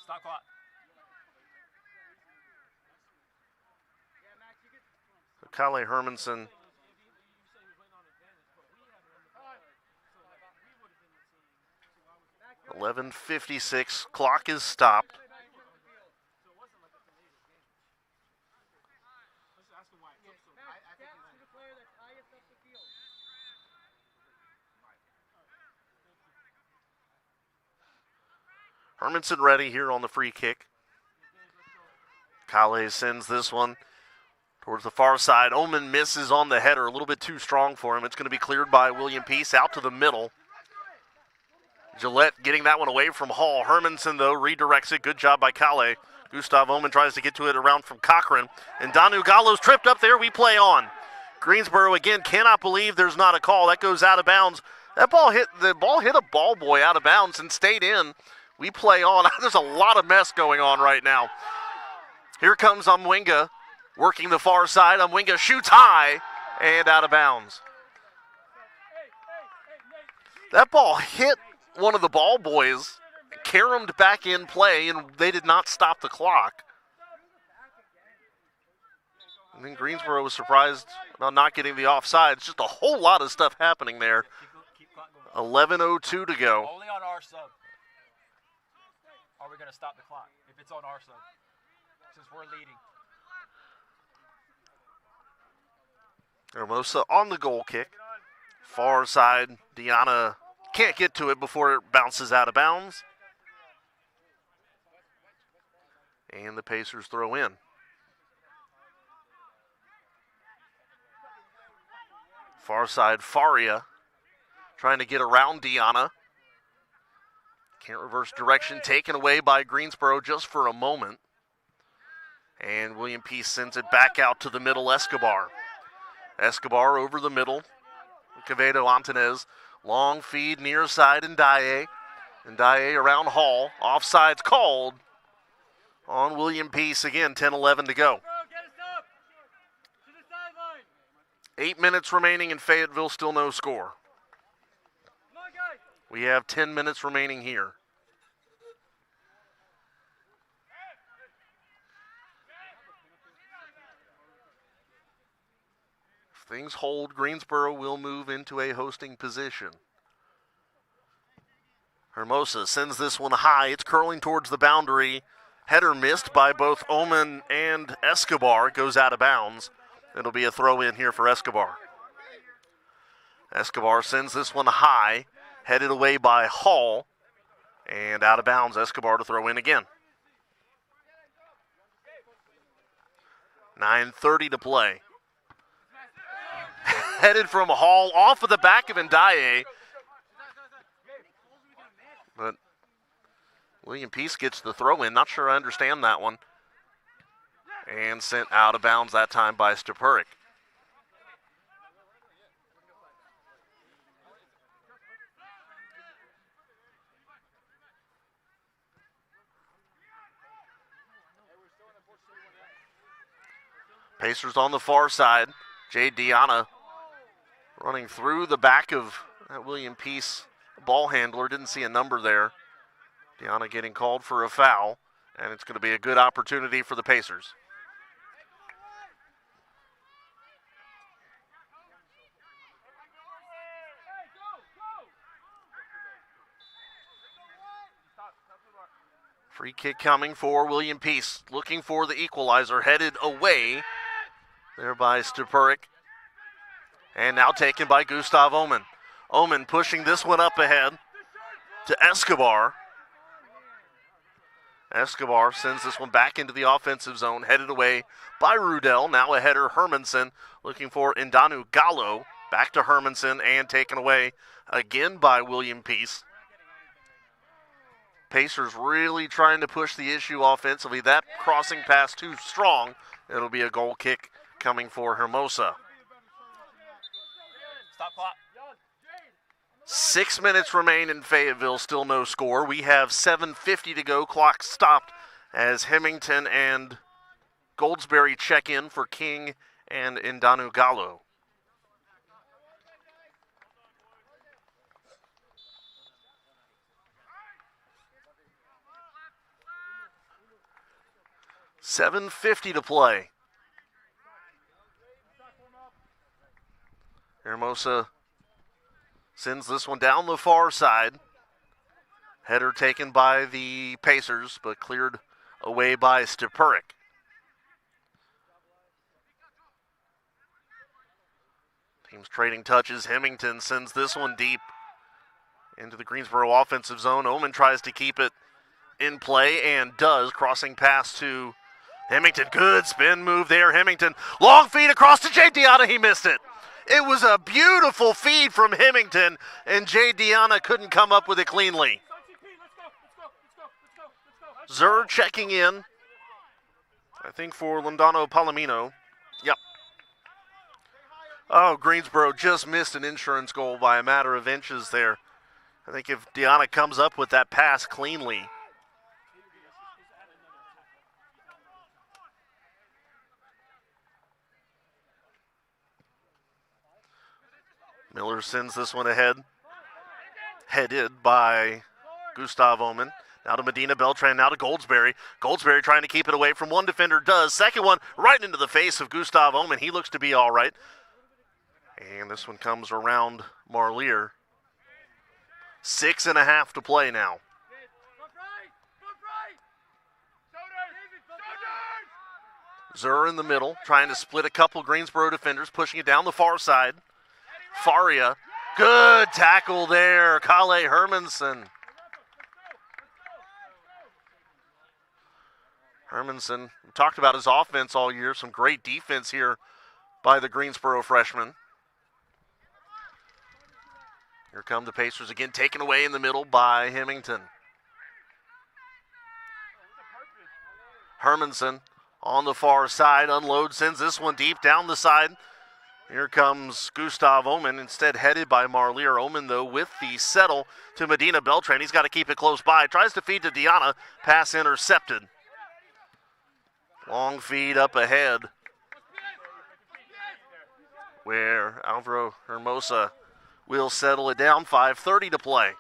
Stop clock. Kale Hermanson. 11:56. Clock is stopped. Hermanson ready here on the free kick. Kale sends this one towards the far side. Oman misses on the header, a little bit too strong for him. It's going to be cleared by William Peace out to the middle. Gillette getting that one away from Hall. Hermanson, though, redirects it. Good job by Kale. Gustav Oman tries to get to it around from Cochran. And Danu Gallo's tripped up there. We play on. Greensboro, again, cannot believe there's not a call. That goes out of bounds. The ball hit a ball boy out of bounds and stayed in. We play on. There's a lot of mess going on right now. Here comes Amwinga working the far side. Amwinga shoots high and out of bounds. That ball hit one of the ball boys, caromed back in play, and they did not stop the clock. I think Greensboro was surprised about not getting the offside. It's just a whole lot of stuff happening there. 11:02 to go. Only on our sub. Are we going to stop the clock if it's on our sub? Since we're leading. Hermosa on the goal kick. Far side, Diana can't get to it before it bounces out of bounds. And the Pacers throw in. Far side, Faria trying to get around Diana. Can't reverse direction, taken away by Greensboro just for a moment. And William Peace sends it back out to the middle, Escobar. Escobar over the middle. Quevedo Antunez. Long feed near side and Ndaye. Ndaye around Hall. Offsides called on William Peace. Again, 10-11 to go. 8 minutes remaining in Fayetteville, still no score. We have 10 minutes remaining here. If things hold, Greensboro will move into a hosting position. Hermosa sends this one high. It's curling towards the boundary. Header missed by both Oman and Escobar. Goes out of bounds. It'll be a throw in here for Escobar. Escobar sends this one high. Headed away by Hall. And out of bounds, Escobar to throw in again. 9:30 to play. Headed from Hall off of the back of Ndaye. But William Peace gets the throw in. Not sure I understand that one. And sent out of bounds that time by Stepurik. Pacers on the far side. Jay Diana running through the back of that William Peace ball handler. Didn't see a number there. Diana getting called for a foul, and it's going to be a good opportunity for the Pacers. Free kick coming for William Peace. Looking for the equalizer. Headed away there by Stepurik. And now taken by Gustav Oman. Oman pushing this one up ahead to Escobar. Escobar sends this one back into the offensive zone. Headed away by Rudell. Now a header, Hermanson looking for Indanu Gallo. Back to Hermanson and taken away again by William Peace. Pacers really trying to push the issue offensively. That crossing pass too strong. It'll be a goal kick coming for Hermosa. Stop clock. 6 minutes remain in Fayetteville, still no score. We have 7:50 to go. Clock stopped as Hemington and Goldsberry check in for King and Indanu Gallo. $7:50 to play. Hermosa sends this one down the far side. Header taken by the Pacers, but cleared away by Stepurik. Teams trading touches. Hemington sends this one deep into the Greensboro offensive zone. Oman tries to keep it in play and does, crossing pass to Hemington. Good spin move there, Hemington. Long feed across to Jay Diana. He missed it. It was a beautiful feed from Hemington, and Jay Diana couldn't come up with it cleanly. Zur checking in, I think for Londano Palomino. Yep. Oh, Greensboro just missed an insurance goal by a matter of inches there. I think if Diana comes up with that pass cleanly. Miller sends this one ahead. Headed by Gustav Oman. Now to Medina Beltran, now to Goldsberry. Goldsberry trying to keep it away from one defender, does. Second one right into the face of Gustav Oman. He looks to be all right. And this one comes around Marlier. 6.5 to play now. Zur in the middle, trying to split a couple Greensboro defenders, pushing it down the far side. Faria, good tackle there, Kale Hermanson. Hermanson, we talked about his offense all year, some great defense here by the Greensboro freshman. Here come the Pacers again, taken away in the middle by Hemington. Hermanson on the far side, unloads, sends this one deep down the side. Here comes Gustav Omen, instead headed by Marlier. Omen, though, with the settle to Medina Beltran. He's got to keep it close by. Tries to feed to Diana. Pass intercepted. Long feed up ahead, where Alvaro Hermosa will settle it down. 5:30 to play.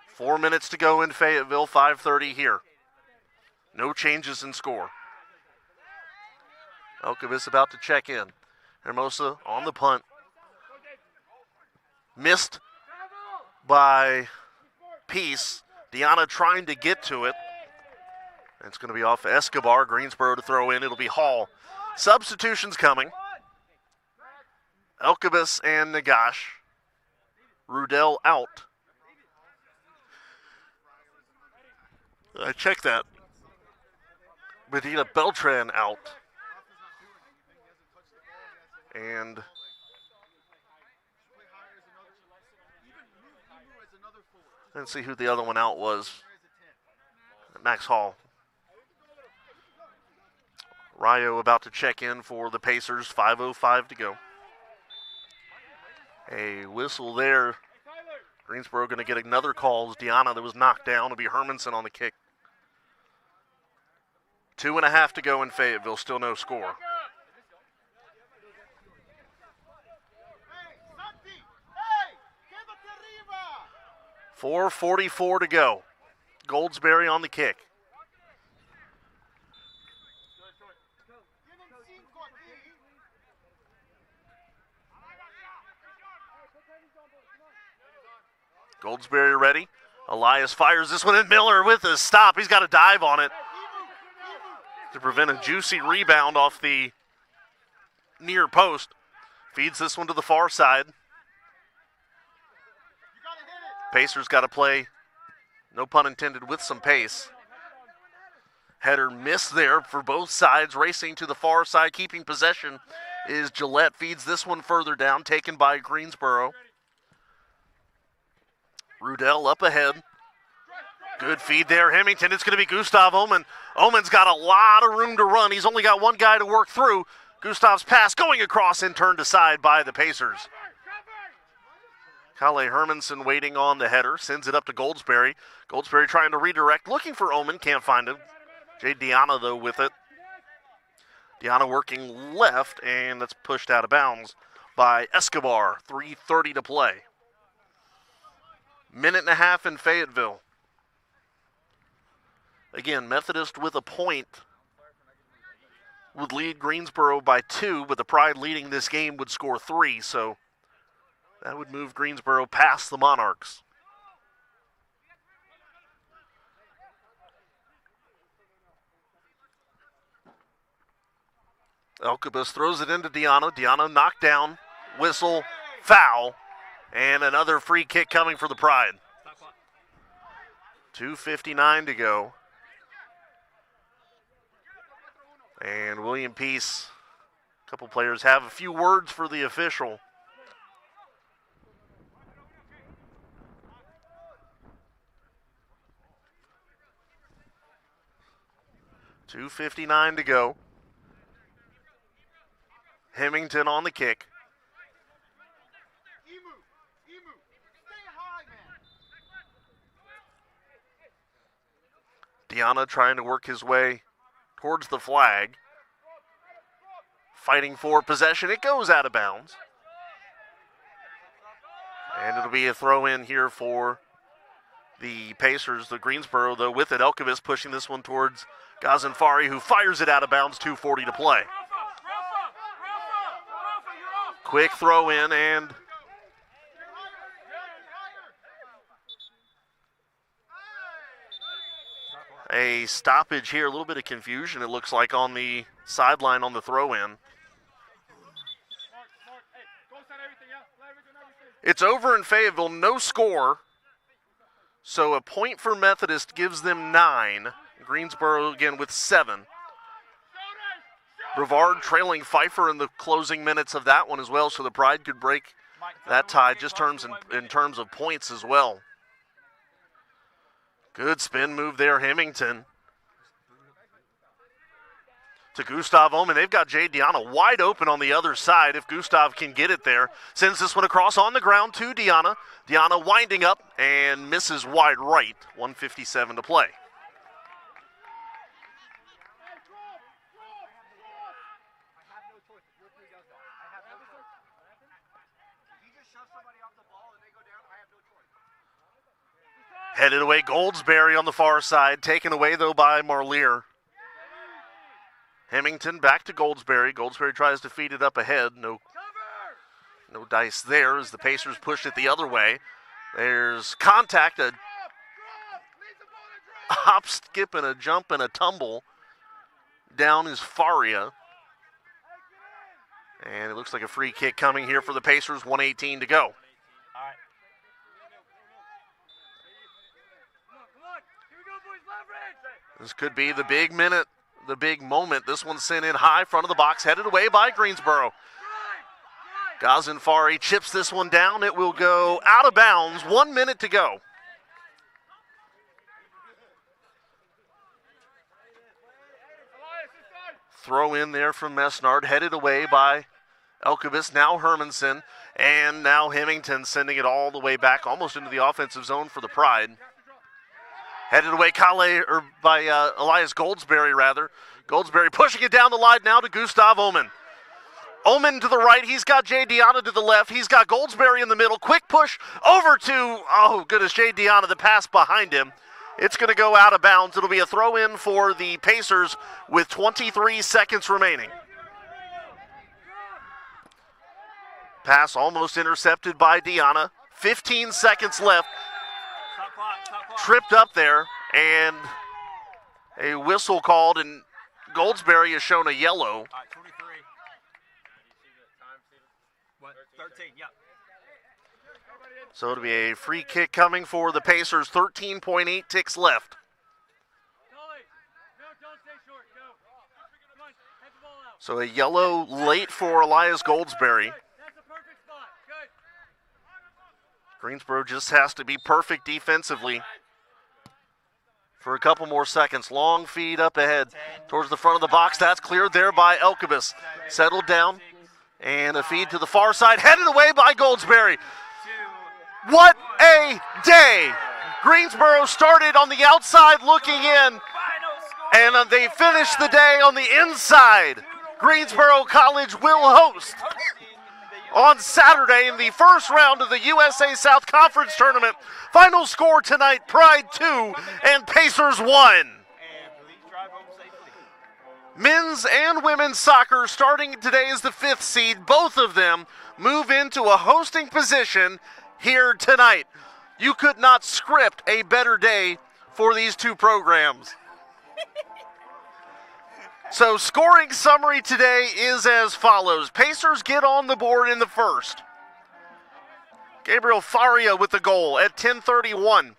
4 minutes to go in Fayetteville, 5:30 here. No changes in score. Elkovich about to check in. Hermosa on the punt. Missed by Peace. Diana trying to get to it. It's going to be off Escobar. Greensboro to throw in. It'll be Hall. Substitutions coming. Elkovich and Nagash. Rudell out. I checked that. Medina Beltran out. And let's see who the other one out was. Max Hall. Rayo about to check in for the Pacers. 5:05 to go. A whistle there. Greensboro going to get another call. It's Diana that was knocked down. It'll be Hermanson on the kick. 2.5 to go in Fayetteville. Still no score. 4:44 to go. Goldsberry on the kick. Goldsberry ready. Elias fires this one in. Miller with a stop. He's got to dive on it to prevent a juicy rebound off the near post. Feeds this one to the far side. Pacers got to play, no pun intended, with some pace. Header missed there for both sides. Racing to the far side, keeping possession is Gillette. Feeds this one further down, taken by Greensboro. Rudell up ahead. Good feed there, Hemington. It's going to be Gustav Omen. Omen's got a lot of room to run. He's only got one guy to work through. Gustav's pass going across and turned aside by the Pacers. Kale Hermanson waiting on the header. Sends it up to Goldsberry. Goldsberry trying to redirect. Looking for Omen. Can't find him. Jay Diana, though, with it. Diana working left, and that's pushed out of bounds by Escobar. 3:30 to play. 1.5 in Fayetteville. Again, Methodist with a point would lead Greensboro by 2, but the Pride leading this game would score 3, so that would move Greensboro past the Monarchs. Elkovich throws it into Diana. Diana knocked down, whistle, foul, and another free kick coming for the Pride. 2:59 to go. And William Peace, a couple players have a few words for the official. $2:59 to go. Hemington on the kick. Diana trying to work his way towards the flag. Fighting for possession. It goes out of bounds. And it'll be a throw in here for the Pacers. The Greensboro, though, with it. Elkovich pushing this one towards Ghazenfari, who fires it out of bounds. 2:40 to play. Quick throw in, and a stoppage here. A little bit of confusion, it looks like, on the sideline on the throw in. It's over in Fayetteville, no score. So a point for Methodist gives them 9. Greensboro again with 7. Brevard trailing Pfeiffer in the closing minutes of that one as well, so the Pride could break that tie just in terms of points as well. Good spin move there, Hemington. to Gustav Omen. They've got Jay Deanna wide open on the other side if Gustav can get it there. Sends this one across on the ground to Deanna. Deanna winding up and misses wide right. 1:57 to play. Headed away, Goldsberry on the far side. Taken away, though, by Marlier. Hemington back to Goldsberry. Goldsberry tries to feed it up ahead. No dice there as the Pacers push it the other way. There's contact, a hop, skip, and a jump and a tumble. Down is Faria. And it looks like a free kick coming here for the Pacers. 1:18 to go. This could be the big minute, the big moment. This one's sent in high, front of the box, headed away by Greensboro. Ghazenfari chips this one down. It will go out of bounds. 1 minute to go. Throw in there from Mesnard, headed away by Elkabis, now Hermanson, and now Hemington sending it all the way back, almost into the offensive zone for the Pride. Headed away by Elias Goldsberry, rather. Goldsberry pushing it down the line now to Gustav Omen. Omen to the right. He's got Jay Deanna to the left. He's got Goldsberry in the middle. Quick push over to, oh goodness, Jay Deanna, the pass behind him. It's going to go out of bounds. It'll be a throw in for the Pacers with 23 seconds remaining. Pass almost intercepted by Deanna. 15 seconds left. Tripped up there, and a whistle called, and Goldsberry has shown a yellow. 23. What? 13, yeah. So it'll be a free kick coming for the Pacers. 13.8 ticks left. So a yellow late for Elias Goldsberry. Greensboro just has to be perfect defensively for a couple more seconds. Long feed up ahead towards the front of the box. That's cleared there by Elkabis. Settled down. And a feed to the far side. Headed away by Goldsberry. What a day! Greensboro started on the outside looking in. And they finished the day on the inside. Greensboro College will host on Saturday in the first round of the USA South Conference Tournament. Final score tonight, Pride 2 and Pacers 1. Men's and women's soccer starting today as the 5th seed. Both of them move into a hosting position here tonight. You could not script a better day for these two programs. So scoring summary today is as follows. Pacers get on the board in the first. Gabriel Faria with the goal at 10:31.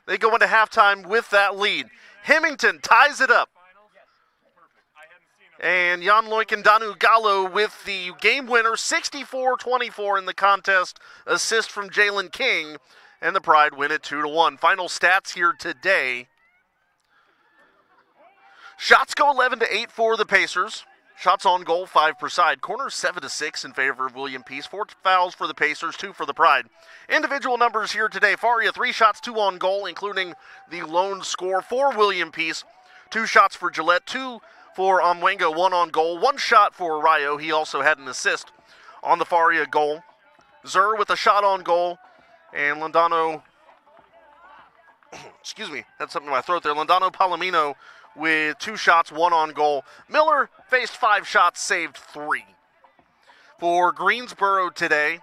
They go into halftime with that lead. Hemington ties it up. And Jan Loikendanu Gallo with the game winner, 64-24 in the contest. Assist from Jalen King, and the Pride win it 2-1. Final stats here today. Shots go 11-8 for the Pacers. Shots on goal, 5 per side. Corners 7-6 in favor of William Peace. 4 fouls for the Pacers, 2 for the Pride. Individual numbers here today. Faria, 3 shots, 2 on goal, including the lone score for William Peace. 2 shots for Gillette, 2 for Omwenga, 1 on goal. 1 shot for Rayo. He also had an assist on the Faria goal. Zur with a shot on goal. And Landano, excuse me, had something in my throat there. Landano Palomino with 2 shots, 1 on goal. Miller faced 5 shots, saved 3. For Greensboro today,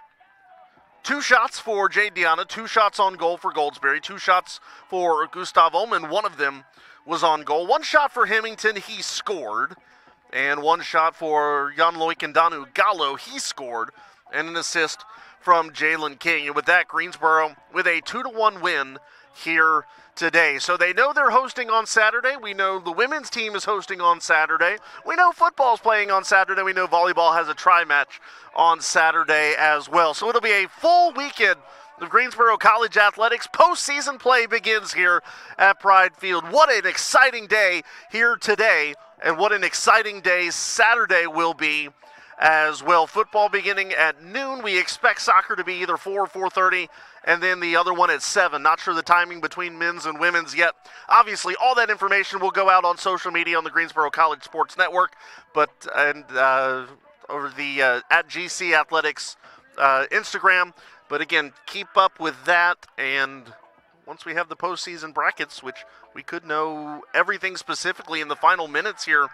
2 shots for Jay Deanna, 2 shots on goal for Goldsberry, 2 shots for Gustav Omen. 1 of them was on goal. 1 shot for Hemington, he scored. And 1 shot for Jan Loikendanu Gallo, he scored. And an assist from Jalen King. And with that, Greensboro with a 2-1 win here today. So they know they're hosting on Saturday. We know the women's team is hosting on Saturday. We know football's playing on Saturday. We know volleyball has a tri-match on Saturday as well. So it'll be a full weekend of Greensboro College Athletics. Postseason play begins here at Pride Field. What an exciting day here today, and what an exciting day Saturday will be as well. Football beginning at noon. We expect soccer to be either 4 or 4:30, and then the other one at 7. Not sure the timing between men's and women's yet. Obviously, all that information will go out on social media on the Greensboro College Sports Network, over the at GC Athletics Instagram. But again, keep up with that, and once we have the postseason brackets, which we could know everything specifically in the final minutes here.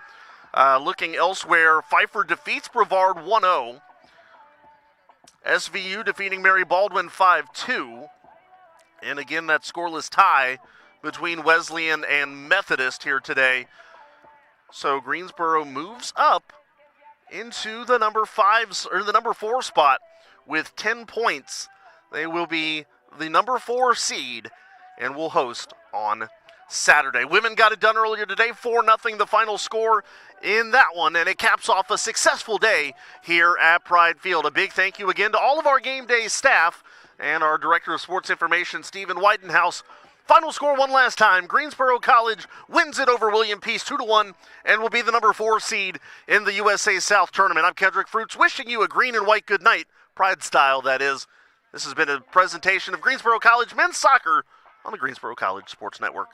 Looking elsewhere, Pfeiffer defeats Brevard 1-0. SVU defeating Mary Baldwin 5-2. And again, that scoreless tie between Wesleyan and Methodist here today. So Greensboro moves up into the number 4 spot with 10 points. They will be the number 4 seed and will host on Saturday. Women got it done earlier today, 4-0 the final score in that one, and it caps off a successful day here at Pride Field. A big thank you again to all of our game day staff and our Director of Sports Information, Stephen Whitenhouse. Final score one last time. Greensboro College wins it over William Peace 2-1 and will be the number 4 seed in the USA South Tournament. I'm Kedrick Fruits, wishing you a green and white good night, Pride style, that is. This has been a presentation of Greensboro College men's soccer on the Greensboro College Sports Network.